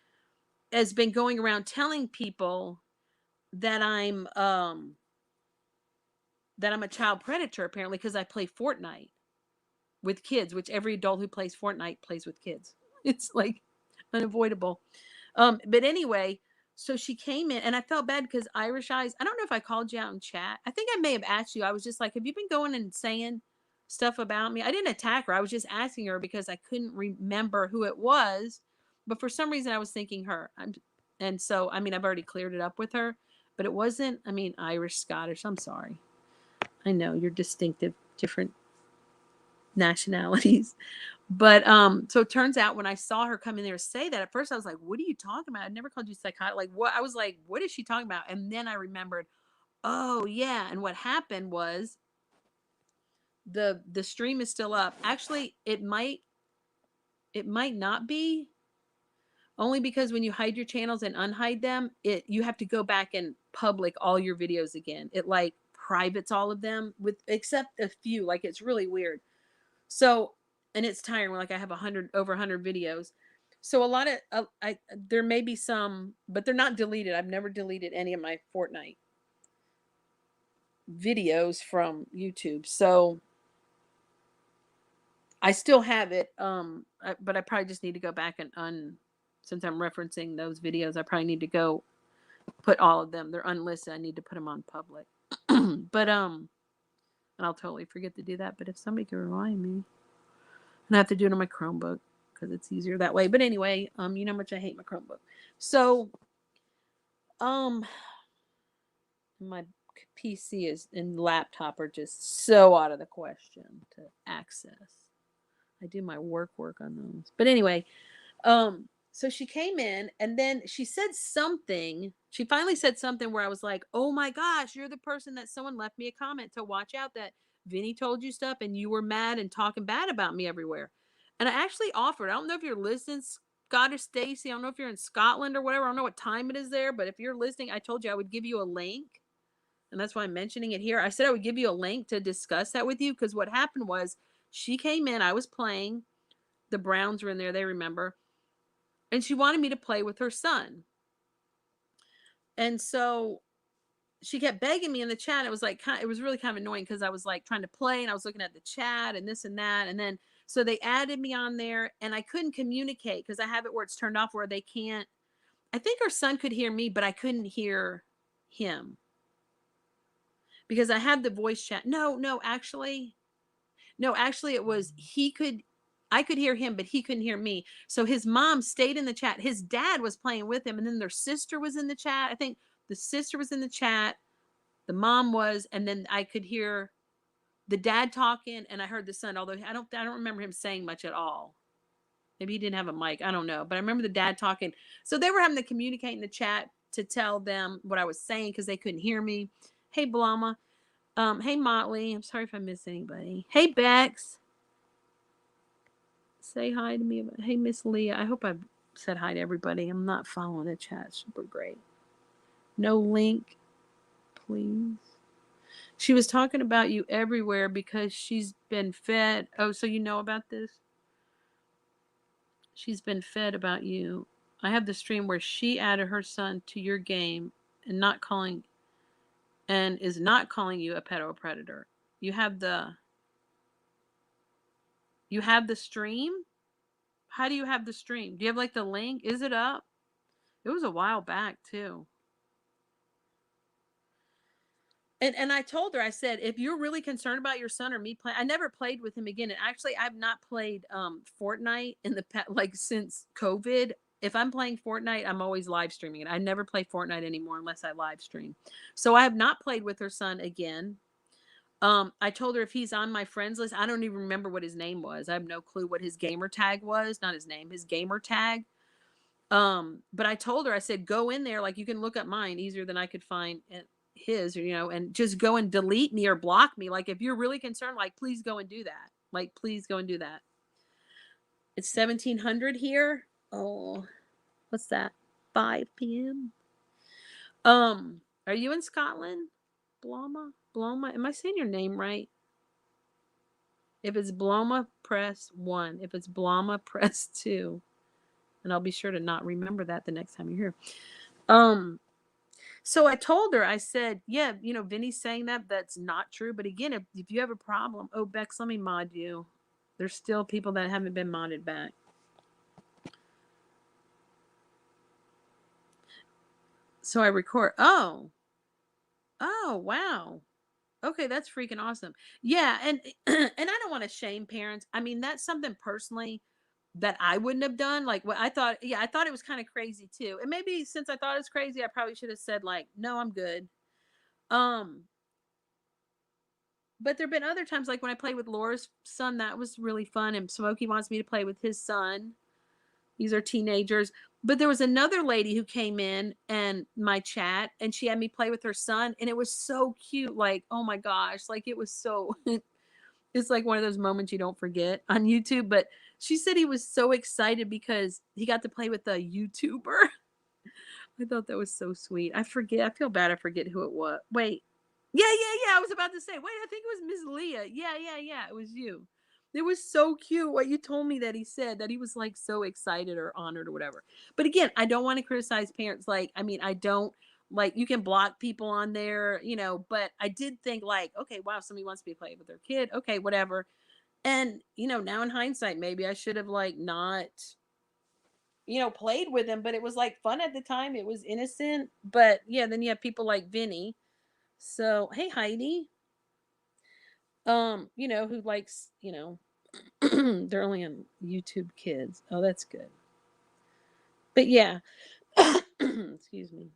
has been going around telling people that I'm a child predator, apparently, because I play Fortnite with kids, which every adult who plays Fortnite plays with kids. It's like unavoidable. But anyway, so she came in and I felt bad because Irish Eyes, I don't know if I called you out in chat. I think I may have asked you. I was just like, have you been going and saying stuff about me? I didn't attack her. I was just asking her because I couldn't remember who it was. But for some reason I was thinking her. And so, I've already cleared it up with her, but it wasn't, Irish, Scottish. I'm sorry. I know you're distinctive, different nationalities. But so it turns out when I saw her come in there say that, at first I was like, what are you talking about? I never called you psychotic. Like, what? I was like, what is she talking about? And then I remembered, oh yeah. And what happened was the stream is still up. Actually, it might not be, only because when you hide your channels and unhide them, you have to go back and public all your videos again. It like privates all of them with except a few. Like, it's really weird. So, and it's tiring. Like, I have over 100 videos. So a lot of, there may be some, but they're not deleted. I've never deleted any of my Fortnite videos from YouTube. So I still have it. But I probably just need to go back and since I'm referencing those videos, I probably need to go put all of them. They're unlisted. I need to put them on public. But, and I'll totally forget to do that. But if somebody can remind me, and I have to do it on my Chromebook because it's easier that way. But anyway, you know how much I hate my Chromebook. So, my PC and laptop are just so out of the question to access. I do my work on those. But anyway, so she came in and then she said something. She finally said something where I was like, oh my gosh, you're the person that someone left me a comment to watch out that Vinny told you stuff and you were mad and talking bad about me everywhere. And I actually offered, I don't know if you're listening, Scottish Stacy, I don't know if you're in Scotland or whatever. I don't know what time it is there, but if you're listening, I told you I would give you a link. And that's why I'm mentioning it here. I said I would give you a link to discuss that with you because what happened was she came in, I was playing, the Browns were in there, they remember, and she wanted me to play with her son. And so she kept begging me in the chat. It was like, it was really kind of annoying because I was like trying to play and I was looking at the chat and this and that. And then, so they added me on there and I couldn't communicate because I have it where it's turned off where they can't. I think her son could hear me, but I couldn't hear him because I had the voice chat. No, actually, it was I could hear him, but he couldn't hear me. So his mom stayed in the chat. His dad was playing with him, and then their sister was in the chat. I think the sister was in the chat, the mom was, and then I could hear the dad talking, and I heard the son. Although I don't remember him saying much at all. Maybe he didn't have a mic. I don't know, but I remember the dad talking. So they were having to communicate in the chat to tell them what I was saying because they couldn't hear me. Hey, Blama. Hey, Motley. I'm sorry if I missed anybody. Hey, Bex. Say hi to me. Hey, Miss Leah. I hope I've said hi to everybody. I'm not following the chat. Super great. No link, please. She was talking about you everywhere because she's been fed. Oh, so you know about this? She's been fed about you. I have the stream where she added her son to your game and is not calling you a pedo predator. You have the stream? How do you have the stream? Do you have like the link? Is it up? It was a while back too. And I told her, I said, if you're really concerned about your son or me playing, I never played with him again. And actually, I've not played Fortnite in the like since COVID. If I'm playing Fortnite, I'm always live streaming it. I never play Fortnite anymore unless I live stream. So I have not played with her son again. I told her if he's on my friends list, I don't even remember what his name was. I have no clue what his gamer tag was. Not his name, his gamer tag. But I told her, I said, go in there. Like you can look up mine easier than I could find his, and just go and delete me or block me. Like if you're really concerned, like please go and do that. Like please go and do that. It's 1700 here. Oh, what's that? 5 p.m. Are you in Scotland? Bloma? Am I saying your name right? If it's Bloma, press 1. If it's Bloma, press 2. And I'll be sure to not remember that the next time you're here. So I told her, I said, yeah, Vinny's saying that's not true. But again, if you have a problem, Bex, let me mod you. There's still people that haven't been modded back. So I record. Oh, wow. Okay, that's freaking awesome. Yeah, and and I don't want to shame parents. I mean, that's something personally that I wouldn't have done. Like what I thought, I thought it was kind of crazy too. And maybe since I thought it was crazy, I probably should have said like, no, I'm good. But there've been other times, like when I played with Laura's son, that was really fun. And Smokey wants me to play with his son. These are teenagers. But there was another lady who came in and my chat, and she had me play with her son, and it was so cute. Like, oh my gosh, like it was so. It's like one of those moments you don't forget on YouTube. But she said he was so excited because he got to play with a YouTuber. I thought that was so sweet. I feel bad. I forget who it was. Wait. Yeah. I was about to say, wait, I think it was Miss Leah. Yeah. It was you. It was so cute what you told me that he said, that he was like so excited or honored or whatever. But again, I don't want to criticize parents. Like, I mean, I don't like, you can block people on there, but I did think like, okay, wow, somebody wants to be playing with their kid. Okay, whatever. And, now in hindsight, maybe I should have like not played with him, but it was like fun at the time. It was innocent. But yeah, then you have people like Vinny. So hey Heidi. Who likes, they're only on YouTube Kids. Oh, that's good. But yeah. Excuse me.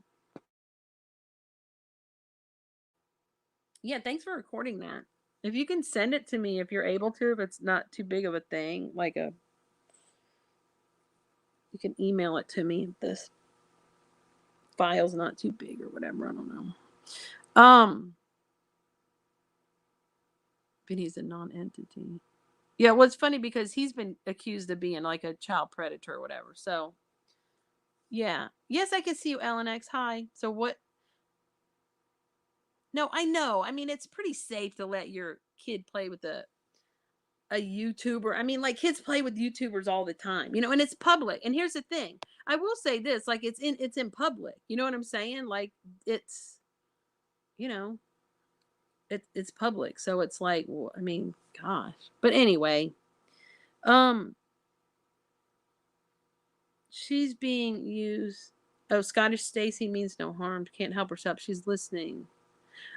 Yeah, thanks for recording that. If you can send it to me if you're able to, if it's not too big of a thing, you can email it to me if this file's not too big or whatever. I don't know. Vinny's a non-entity. Yeah, well, it's funny because he's been accused of being like a child predator or whatever. So, yeah. Yes, I can see you, LNX. Hi. So what? No, I know. I mean, it's pretty safe to let your kid play with a YouTuber. I mean, like kids play with YouTubers all the time, and it's public. And here's the thing. I will say this, like it's in public. You know what I'm saying? Like it's you know, it's public. So it's like, well, I mean, gosh. But anyway, um, she's being used. Oh, Scottish Stacy means no harm. Can't help herself. She's listening.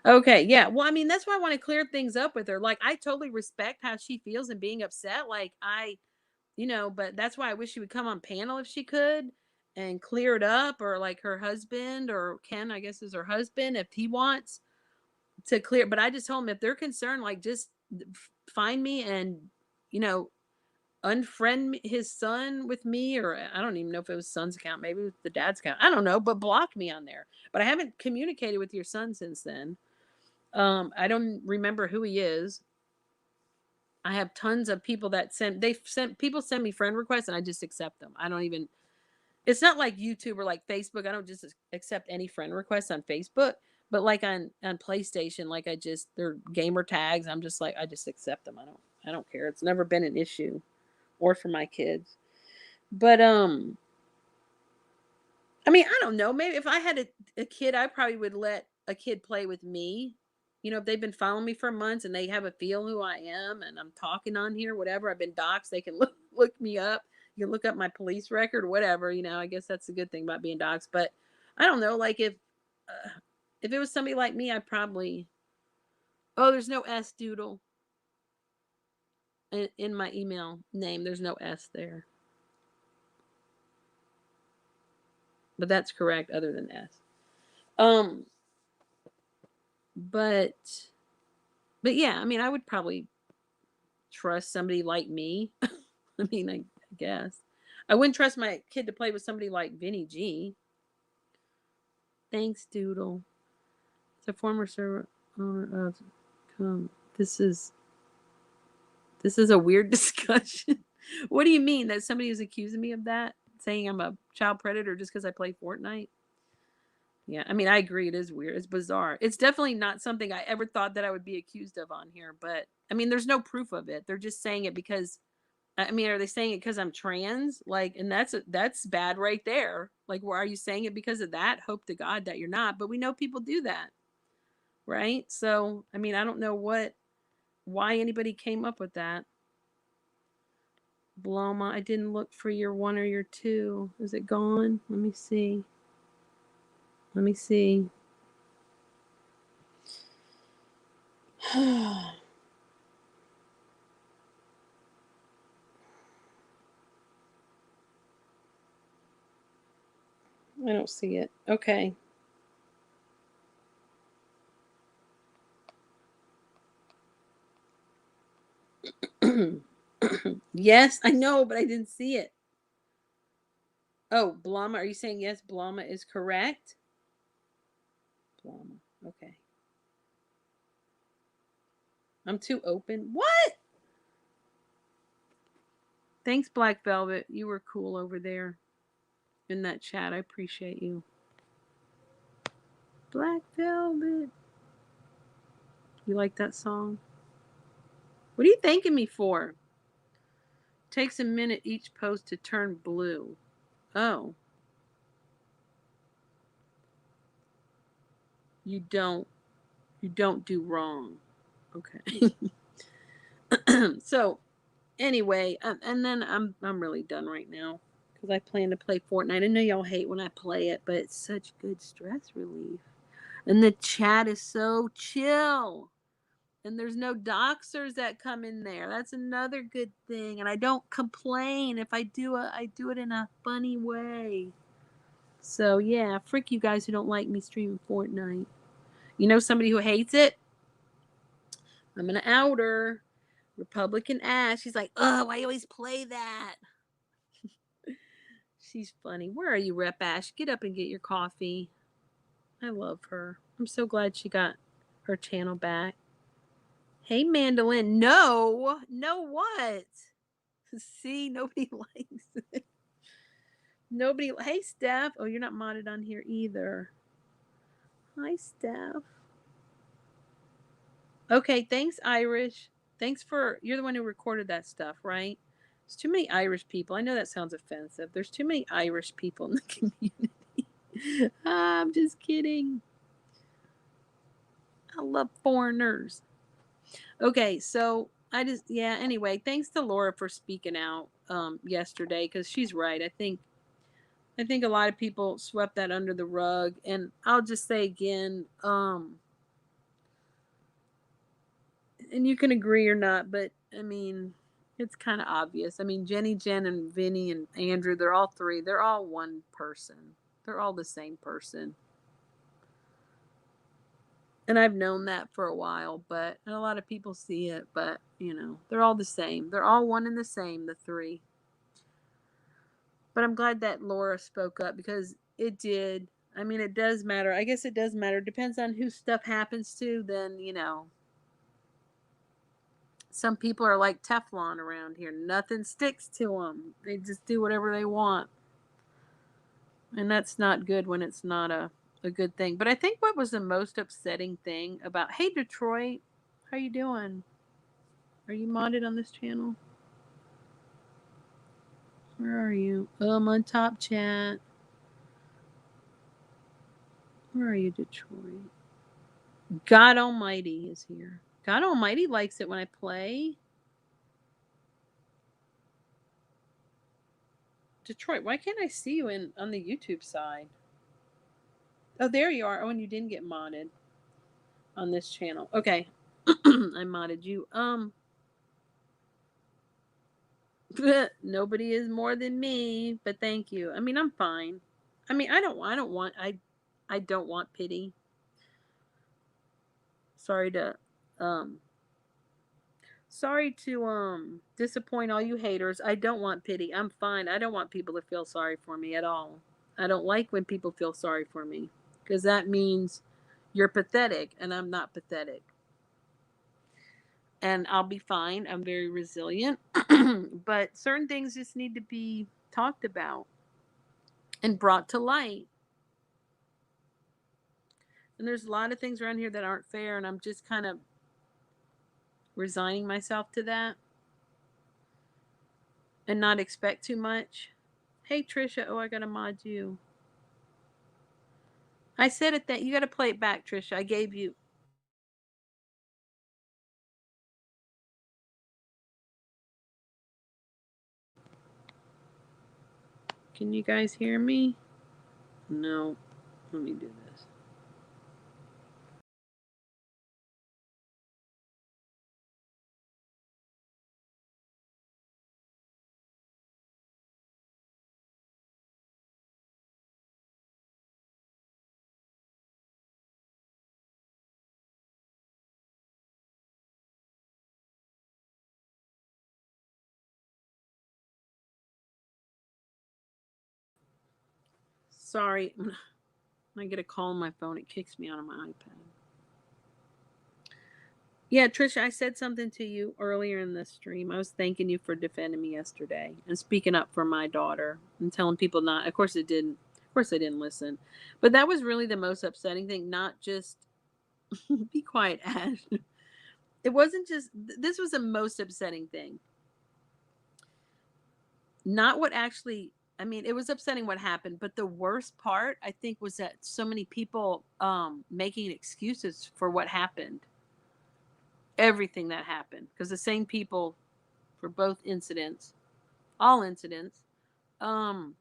Okay, yeah. Well, I mean, that's why I want to clear things up with her. Like, I totally respect how she feels and being upset. Like, but that's why I wish she would come on panel if she could and clear it up, or like her husband, or Ken, I guess, is her husband, if he wants to clear. But I just told him, if they're concerned, like, just find me and, you know, unfriend his son with me, or I don't even know if it was son's account, maybe it was the dad's account. I don't know, but block me on there. But I haven't communicated with your son since then. I don't remember who he is. I have tons of people that people send me friend requests and I just accept them. I don't even, it's not like YouTube or like Facebook. I don't just accept any friend requests on Facebook, but like on PlayStation, like they're gamer tags. I'm just like, I just accept them. I don't care. It's never been an issue, or for my kids. But I mean, I don't know. Maybe if I had a kid, I probably would let a kid play with me. You know, if they've been following me for months and they have a feel who I am and I'm talking on here, whatever, I've been doxxed, they can look me up. You can look up my police record, whatever. You know, I guess that's the good thing about being doxxed. But I don't know. Like, if it was somebody like me, I'd probably. Oh, there's no S, Doodle. In my email name, there's no S there. But that's correct, other than S. But yeah, I mean, I would probably trust somebody like me. I mean, I guess I wouldn't trust my kid to play with somebody like Vinny G. Thanks, Doodle. It's a former server owner of. This is a weird discussion. What do you mean that somebody is accusing me of that, saying I'm a child predator just because I play Fortnite? Yeah, I mean, I agree. It is weird. It's bizarre. It's definitely not something I ever thought that I would be accused of on here. But I mean, there's no proof of it. They're just saying it because. I mean, are they saying it because I'm trans? Like, and that's bad right there. Like, why are you saying it because of that? Hope to God that you're not. But we know people do that, right? So, I mean, I don't know why anybody came up with that. Bloma, I didn't look for your 1 or your 2. Is it gone? Let me see. I don't see it. Okay. Yes, I know, but I didn't see it. Oh, Blama, are you saying yes, Blama is correct? Blama. Okay. I'm too open. What? Thanks, Black Velvet. You were cool over there in that chat. I appreciate you. Black Velvet. You like that song? What are you thanking me for? Takes a minute each post to turn blue. Oh. You don't do wrong. Okay. So anyway, and then I'm really done right now because I plan to play Fortnite. I know y'all hate when I play it, but it's such good stress relief. And the chat is so chill. And there's no doxers that come in there. That's another good thing. And I don't complain if I do it. I do it in a funny way. So yeah, frick you guys who don't like me streaming Fortnite. You know somebody who hates it? I'm gonna out her. Republican ass. She's like, oh, I always play that. She's funny. Where are you, Rep Ash? Get up and get your coffee. I love her. I'm so glad she got her channel back. Hey, Mandolin. No what? See, nobody likes it. Nobody. Hey, Steph. Oh, you're not modded on here either. Hi, Steph. Okay, thanks, Irish. You're the one who recorded that stuff, right? There's too many Irish people. I know that sounds offensive. There's too many Irish people in the community. I'm just kidding. I love foreigners. Okay, so yeah, anyway, thanks to Laura for speaking out yesterday, cuz she's right. I think a lot of people swept that under the rug, and I'll just say again, and you can agree or not, but I mean, it's kind of obvious. I mean, Jenny, Jen, and Vinny and Andrew, they're all three. They're all one person. They're all the same person. And I've known that for a while, but and a lot of people see it, but they're all the same. They're all one and the same, the three. But I'm glad that Laura spoke up because it did. I mean, it does matter. I guess it does matter. Depends on who stuff happens to, then, some people are like Teflon around here. Nothing sticks to them. They just do whatever they want. And that's not good when it's not a good thing. But I think what was the most upsetting thing about, hey, Detroit, how you doing? Are you modded on this channel? Where are you? Oh, I'm on Top Chat. Where are you, Detroit? God Almighty is here. God Almighty likes it when I play. Detroit, why can't I see you on the YouTube side? Oh, there you are. Oh, and you didn't get modded on this channel. Okay. I modded you. Nobody is more than me, but thank you. I mean, I'm fine. I mean, I don't want pity. Sorry to um Sorry to disappoint all you haters. I don't want pity. I'm fine. I don't want people to feel sorry for me at all. I don't like when people feel sorry for me because that means you're pathetic and I'm not pathetic. And I'll be fine. I'm very resilient. But certain things just need to be talked about and brought to light. And there's a lot of things around here that aren't fair, and I'm just kind of resigning myself to that and not expect too much. Hey, Trisha. Oh, I got to mod you. I said it that you got to play it back, Trisha. I gave you. Can you guys hear me? No. Let me do this. Sorry. When I get a call on my phone, it kicks me out of my iPad. Yeah, Trisha, I said something to you earlier in the stream. I was thanking you for defending me yesterday and speaking up for my daughter and telling people not. Of course, it didn't. Of course, I didn't listen. But that was really the most upsetting thing. Not just be quiet, Ash. It wasn't just. This was the most upsetting thing. Not what actually. I mean, it was upsetting what happened, but the worst part, I think, was that so many people making excuses for what happened, everything that happened, because the same people for both incidents, all incidents, um,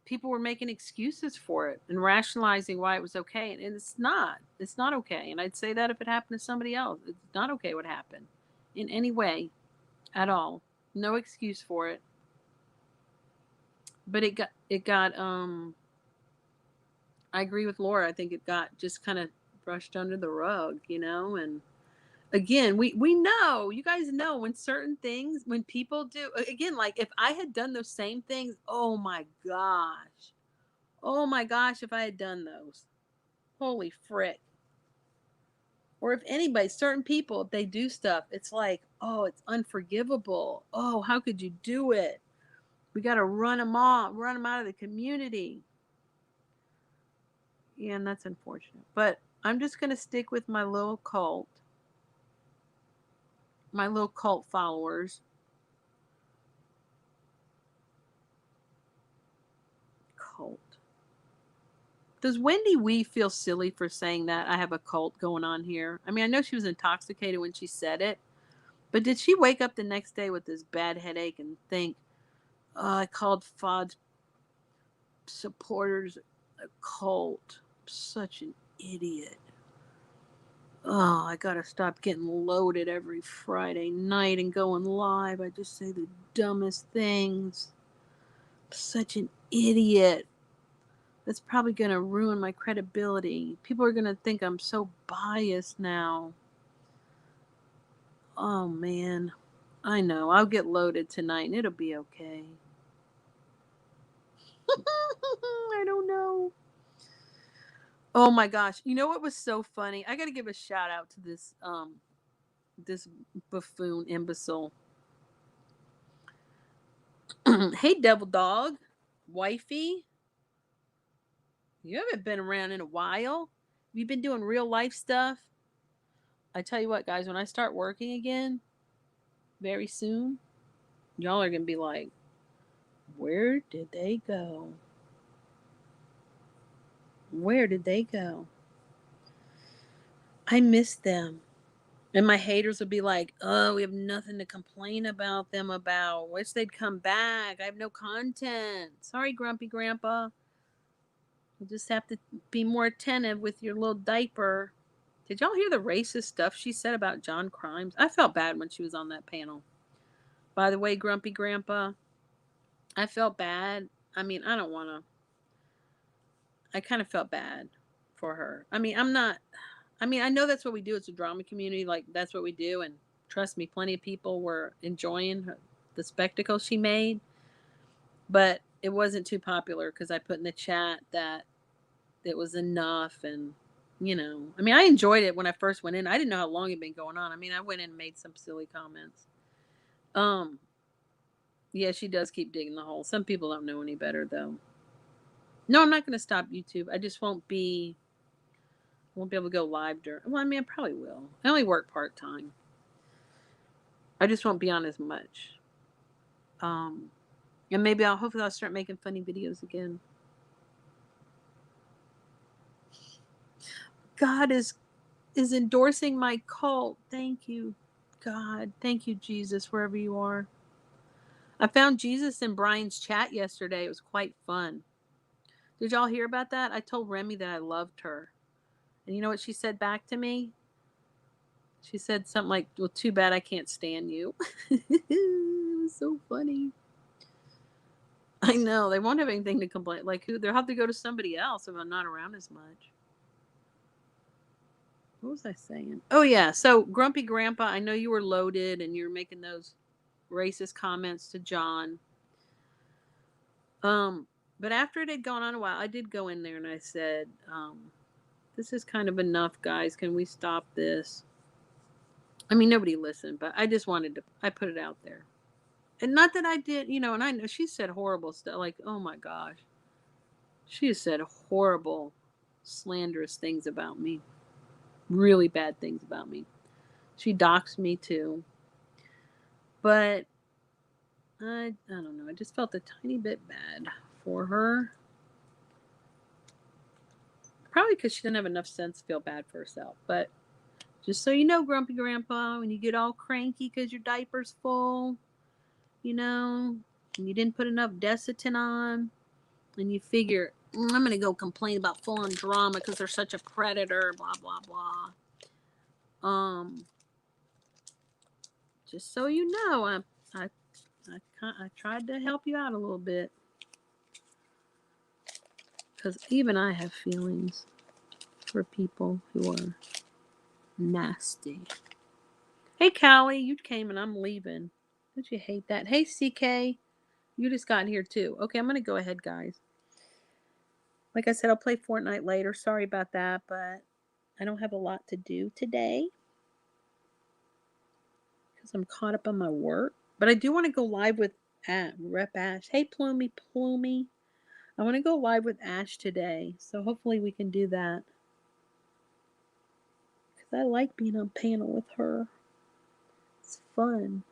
people were making excuses for it and rationalizing why it was okay, and it's not. It's not okay. And I'd say that if it happened to somebody else, it's not okay what happened, in any way, at all. No excuse for it. But it got. I agree with Laura. I think it got just kind of brushed under the rug, and again, we know, you guys know, when certain things, when people do, again, like if I had done those same things, oh my gosh, if I had done those, holy frick. Or if anybody, certain people, if they do stuff, it's like, oh, it's unforgivable. Oh, how could you do it? We got to run them out of the community. Yeah, and that's unfortunate. But I'm just going to stick with my little cult followers. Cult. Does Wendy Wee feel silly for saying that I have a cult going on here? I mean, I know she was intoxicated when she said it, but did she wake up the next day with this bad headache and think, oh, I called FOD's supporters a cult? I'm such an idiot. Oh, I gotta stop getting loaded every Friday night and going live. I just say the dumbest things. I'm such an idiot. That's probably gonna ruin my credibility. People are gonna think I'm so biased now. Oh man. I know. I'll get loaded tonight and it'll be okay. I don't know. Oh my gosh. You know what was so funny? I gotta give a shout out to this buffoon imbecile. Hey devil dog, wifey. You haven't been around in a while. Have you been doing real life stuff? I tell you what, guys, when I start working again, very soon, y'all are gonna be like, where did they go? Where did they go? I miss them. And my haters would be like, oh, we have nothing to complain about them about. Wish they'd come back. I have no content. Sorry, Grumpy Grandpa. You just have to be more attentive with your little diaper. Did y'all hear the racist stuff she said about John Crimes? I felt bad when she was on that panel. By the way, Grumpy Grandpa, I felt bad. I mean, I don't want to. I kind of felt bad for her. I mean, I know that's what we do. It's a drama community. Like, that's what we do. And trust me, plenty of people were enjoying the spectacle she made. But it wasn't too popular because I put in the chat that it was enough. And, I mean, I enjoyed it when I first went in. I didn't know how long it had been going on. I mean, I went in and made some silly comments. Yeah, she does keep digging the hole. Some people don't know any better, though. No, I'm not going to stop YouTube. I just won't be able to go live during. Well, I mean, I probably will. I only work part time. I just won't be on as much. And maybe hopefully I'll start making funny videos again. God is endorsing my cult. Thank you, God. Thank you, Jesus, wherever you are. I found Jesus in Brian's chat yesterday. It was quite fun. Did y'all hear about that? I told Remy that I loved her. And you know what she said back to me? She said something like, well, too bad I can't stand you. It was so funny. I know. They won't have anything to complain. Like, they'll have to go to somebody else if I'm not around as much. What was I saying? Oh, yeah. So, Grumpy Grandpa, I know you were loaded and you're making those racist comments to John. But after it had gone on a while, I did go in there and I said, this is kind of enough, guys. Can we stop this? I mean, nobody listened, but I just wanted to, I put it out there. And not that I did, and I know she said horrible stuff. Like, oh my gosh. She has said horrible, slanderous things about me. Really bad things about me. She doxed me too. But I don't know. I just felt a tiny bit bad for her. Probably because she didn't have enough sense to feel bad for herself. But just so you know, Grumpy Grandpa, when you get all cranky because your diaper's full, and you didn't put enough Desitin on, and you figure, I'm going to go complain about full-on drama because they're such a predator, blah, blah, blah. Just so you know, I tried to help you out a little bit. Because even I have feelings for people who are nasty. Hey, Callie, you came and I'm leaving. Don't you hate that? Hey, CK, you just got here too. Okay, I'm going to go ahead, guys. Like I said, I'll play Fortnite later. Sorry about that, but I don't have a lot to do today because I'm caught up on my work. But I do want to go live with Rep Ash. Hey, Plumey. I want to go live with Ash today, so hopefully we can do that. Because I like being on panel with her. It's fun.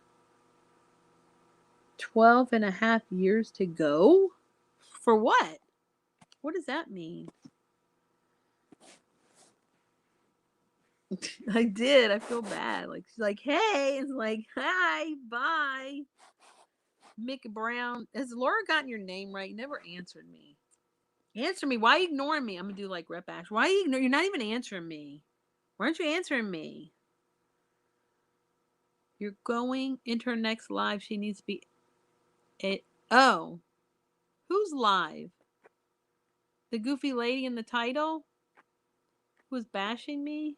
12 and a half years to go? For what? What does that mean? I did. I feel bad. Like she's like, hey, it's like, hi, bye. Mick Brown. Has Laura gotten your name right? You never answered me. Answer me. Why are you ignoring me? I'm gonna do like rep action. Why are you ignoring? You're not even answering me. Why aren't you answering me? You're going into her next live. She needs to be. Oh, who's live? The goofy lady in the title who was bashing me.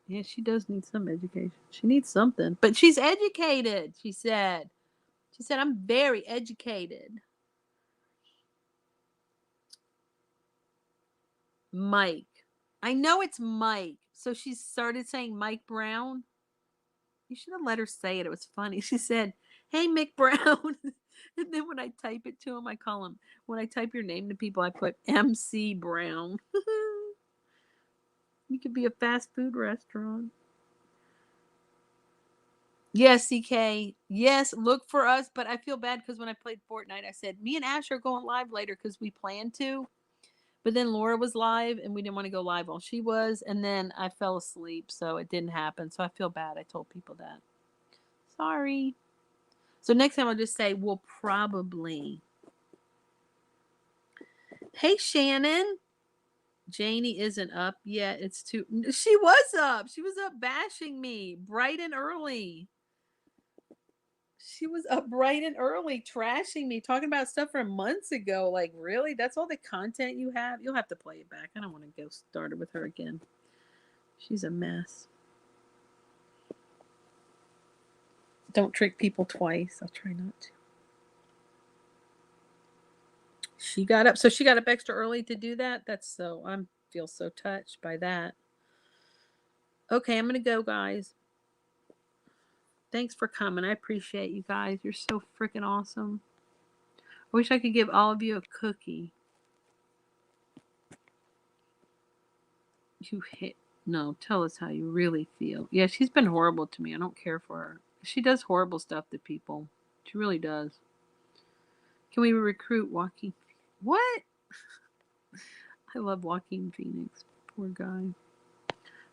Yeah, she does need some education. She needs something, but she's educated. She said. She said I'm very educated. Mike. I know it's Mike. So she started saying Mike Brown. You should have let her say it. It was funny. She said, hey, Mick Brown. And then when I type it to him, I call him, when I type your name to people, I put MC Brown. You could be a fast food restaurant. Yes, CK. Yes, look for us. But I feel bad because when I played Fortnite, I said, me and Ash are going live later because we planned to. But then Laura was live and we didn't want to go live while she was. And then I fell asleep, so it didn't happen. So I feel bad. I told people that. Sorry. So next time I'll just say, we'll probably. Hey, Shannon. Jaynie isn't up yet. It's too. She was up. She was up bashing me bright and early. She was up bright and early, trashing me, talking about stuff from months ago. Like, really? That's all the content you have? You'll have to play it back. I don't want to go started with her again. She's a mess. Don't trick people twice. I'll try not to. She got up. So she got up extra early to do that? That's so, I feel so touched by that. Okay, I'm going to go, guys. Thanks for coming. I appreciate you guys. You're so freaking awesome. I wish I could give all of you a cookie. You hit. No, tell us how you really feel. Yeah, she's been horrible to me. I don't care for her. She does horrible stuff to people. She really does. Can we recruit Joaquin? What? I love Joaquin Phoenix. Poor guy.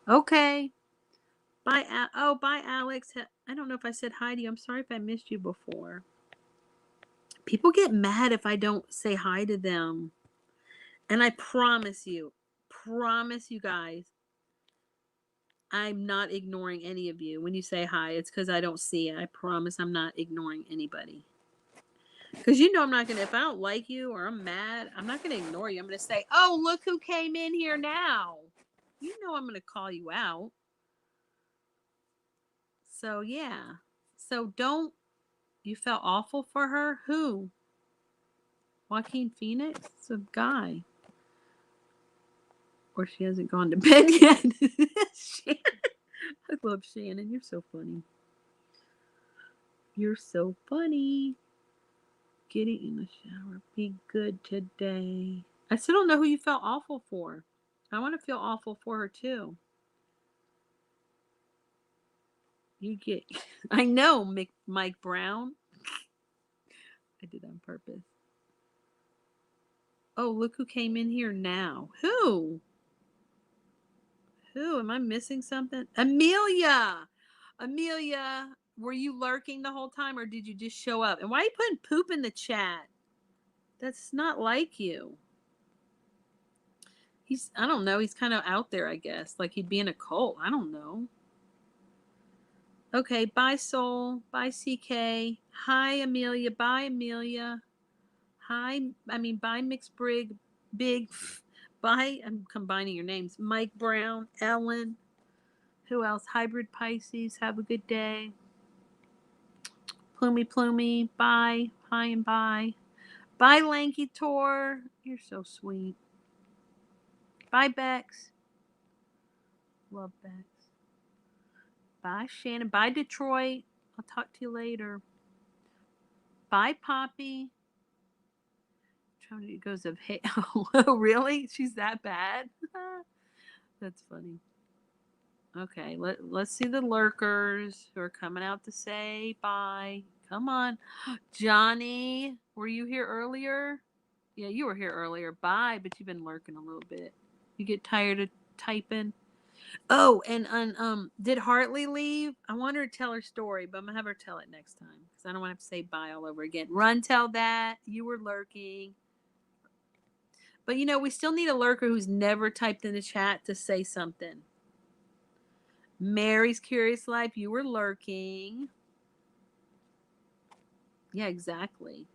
Okay. Bye. Bye, Alex. I don't know if I said hi to you. I'm sorry if I missed you before. People get mad if I don't say hi to them. And I promise you guys, I'm not ignoring any of you. When you say hi, it's because I don't see it. I promise I'm not ignoring anybody. Because you know I'm not going to, if I don't like you or I'm mad, I'm not going to ignore you. I'm going to say, oh, look who came in here now. You know I'm going to call you out. So, yeah. So don't, you felt awful for her? Who? Joaquin Phoenix? It's a guy. Or she hasn't gone to bed yet. Shannon. I love Shannon. You're so funny. You're so funny. Getting in the shower. Be good today. I still don't know who you felt awful for. I want to feel awful for her too. You get. I know, Mike Brown. I did that on purpose. Oh, look who came in here now. Who? Who? Am I missing something? Amelia! Amelia, were you lurking the whole time or did you just show up? And why are you putting poop in the chat? That's not like you. I don't know, he's kind of out there, I guess. Like he'd be in a cult. I don't know. Okay, bye, Soul. Bye, CK. Hi, Amelia. Bye, Amelia. Bye, Mixed Big. Bye, I'm combining your names. Mike Brown, Ellen. Who else? Hybrid Pisces. Have a good day. Plumy. Bye. Hi and bye. Bye, Lanky Tor. You're so sweet. Bye, Bex. Love Bex. Bye, Shannon. Bye, Detroit. I'll talk to you later. Bye, Poppy. It goes of hey. Oh, really? She's that bad? That's funny. Okay, let's see the lurkers who are coming out to say bye. Come on. Johnny, were you here earlier? Yeah, you were here earlier. Bye, but you've been lurking a little bit. You get tired of typing? Oh, and did Hartley leave? I want her to tell her story, but I'm gonna have her tell it next time because I don't want to have to say bye all over again. Run, tell that you were lurking. But you know, we still need a lurker who's never typed in the chat to say something. Mary's Curious Life, you were lurking. Yeah, exactly.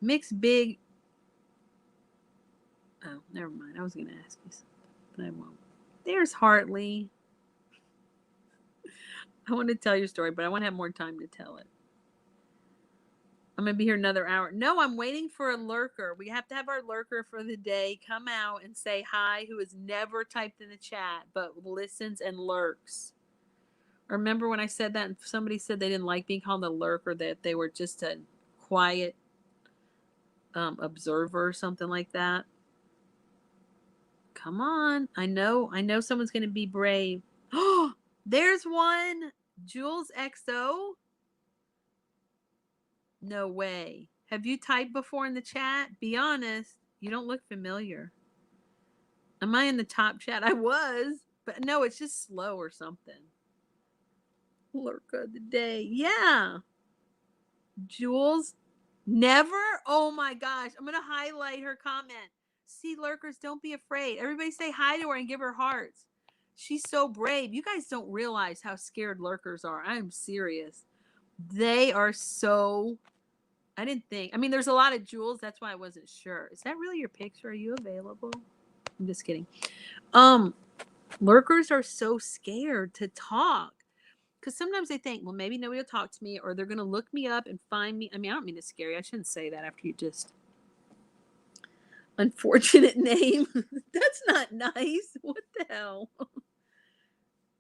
Mix Big. Oh, never mind. I was gonna ask you something, but I won't. There's Hartley. I want to tell your story, but I want to have more time to tell it. I'm going to be here another hour. No, I'm waiting for a lurker. We have to have our lurker for the day come out and say hi, who has never typed in the chat, but listens and lurks. Remember when I said that and somebody said they didn't like being called a lurker, that they were just a quiet observer or something like that? Come on. I know someone's going to be brave. Oh, there's one. Jules XO. No way. Have you typed before in the chat? Be honest. You don't look familiar. Am I in the top chat? I was, but no, it's just slow or something. Lurk of the day. Yeah. Jules, never? Oh my gosh. I'm going to highlight her comment. See, lurkers, don't be afraid. Everybody say hi to her and give her hearts. She's so brave. You guys don't realize how scared lurkers are. I'm serious. They are so... I didn't think. I mean, there's a lot of Jules. That's why I wasn't sure. Is that really your picture? Are you available? I'm just kidding. Lurkers are so scared to talk because sometimes they think, well, maybe nobody will talk to me, or they're going to look me up and find me. I mean, I don't mean to scare you. I shouldn't say that after you just unfortunate name. That's not nice. What the hell?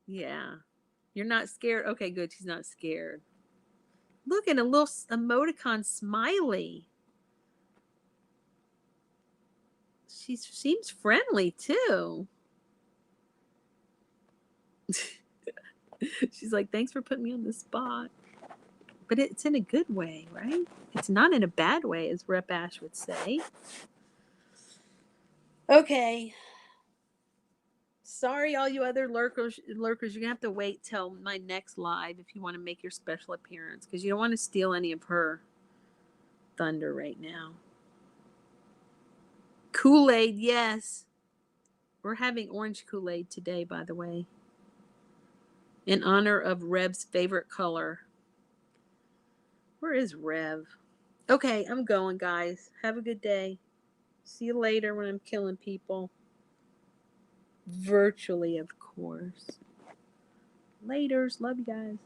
Yeah, you're not scared. Okay, good. She's not scared. Look at a little emoticon smiley. She seems friendly too. She's like, thanks for putting me on the spot. But it's in a good way, right? It's not in a bad way, as Rep Ash would say. Okay. Sorry, all you other lurkers. You're gonna have to wait till my next live if you want to make your special appearance, because you don't want to steal any of her thunder right now. Kool-Aid, yes. We're having orange Kool-Aid today, by the way, in honor of Rev's favorite color. Where is Rev? Okay, I'm going, guys. Have a good day. See you later when I'm killing people. Virtually, of course. Laters. Love you guys.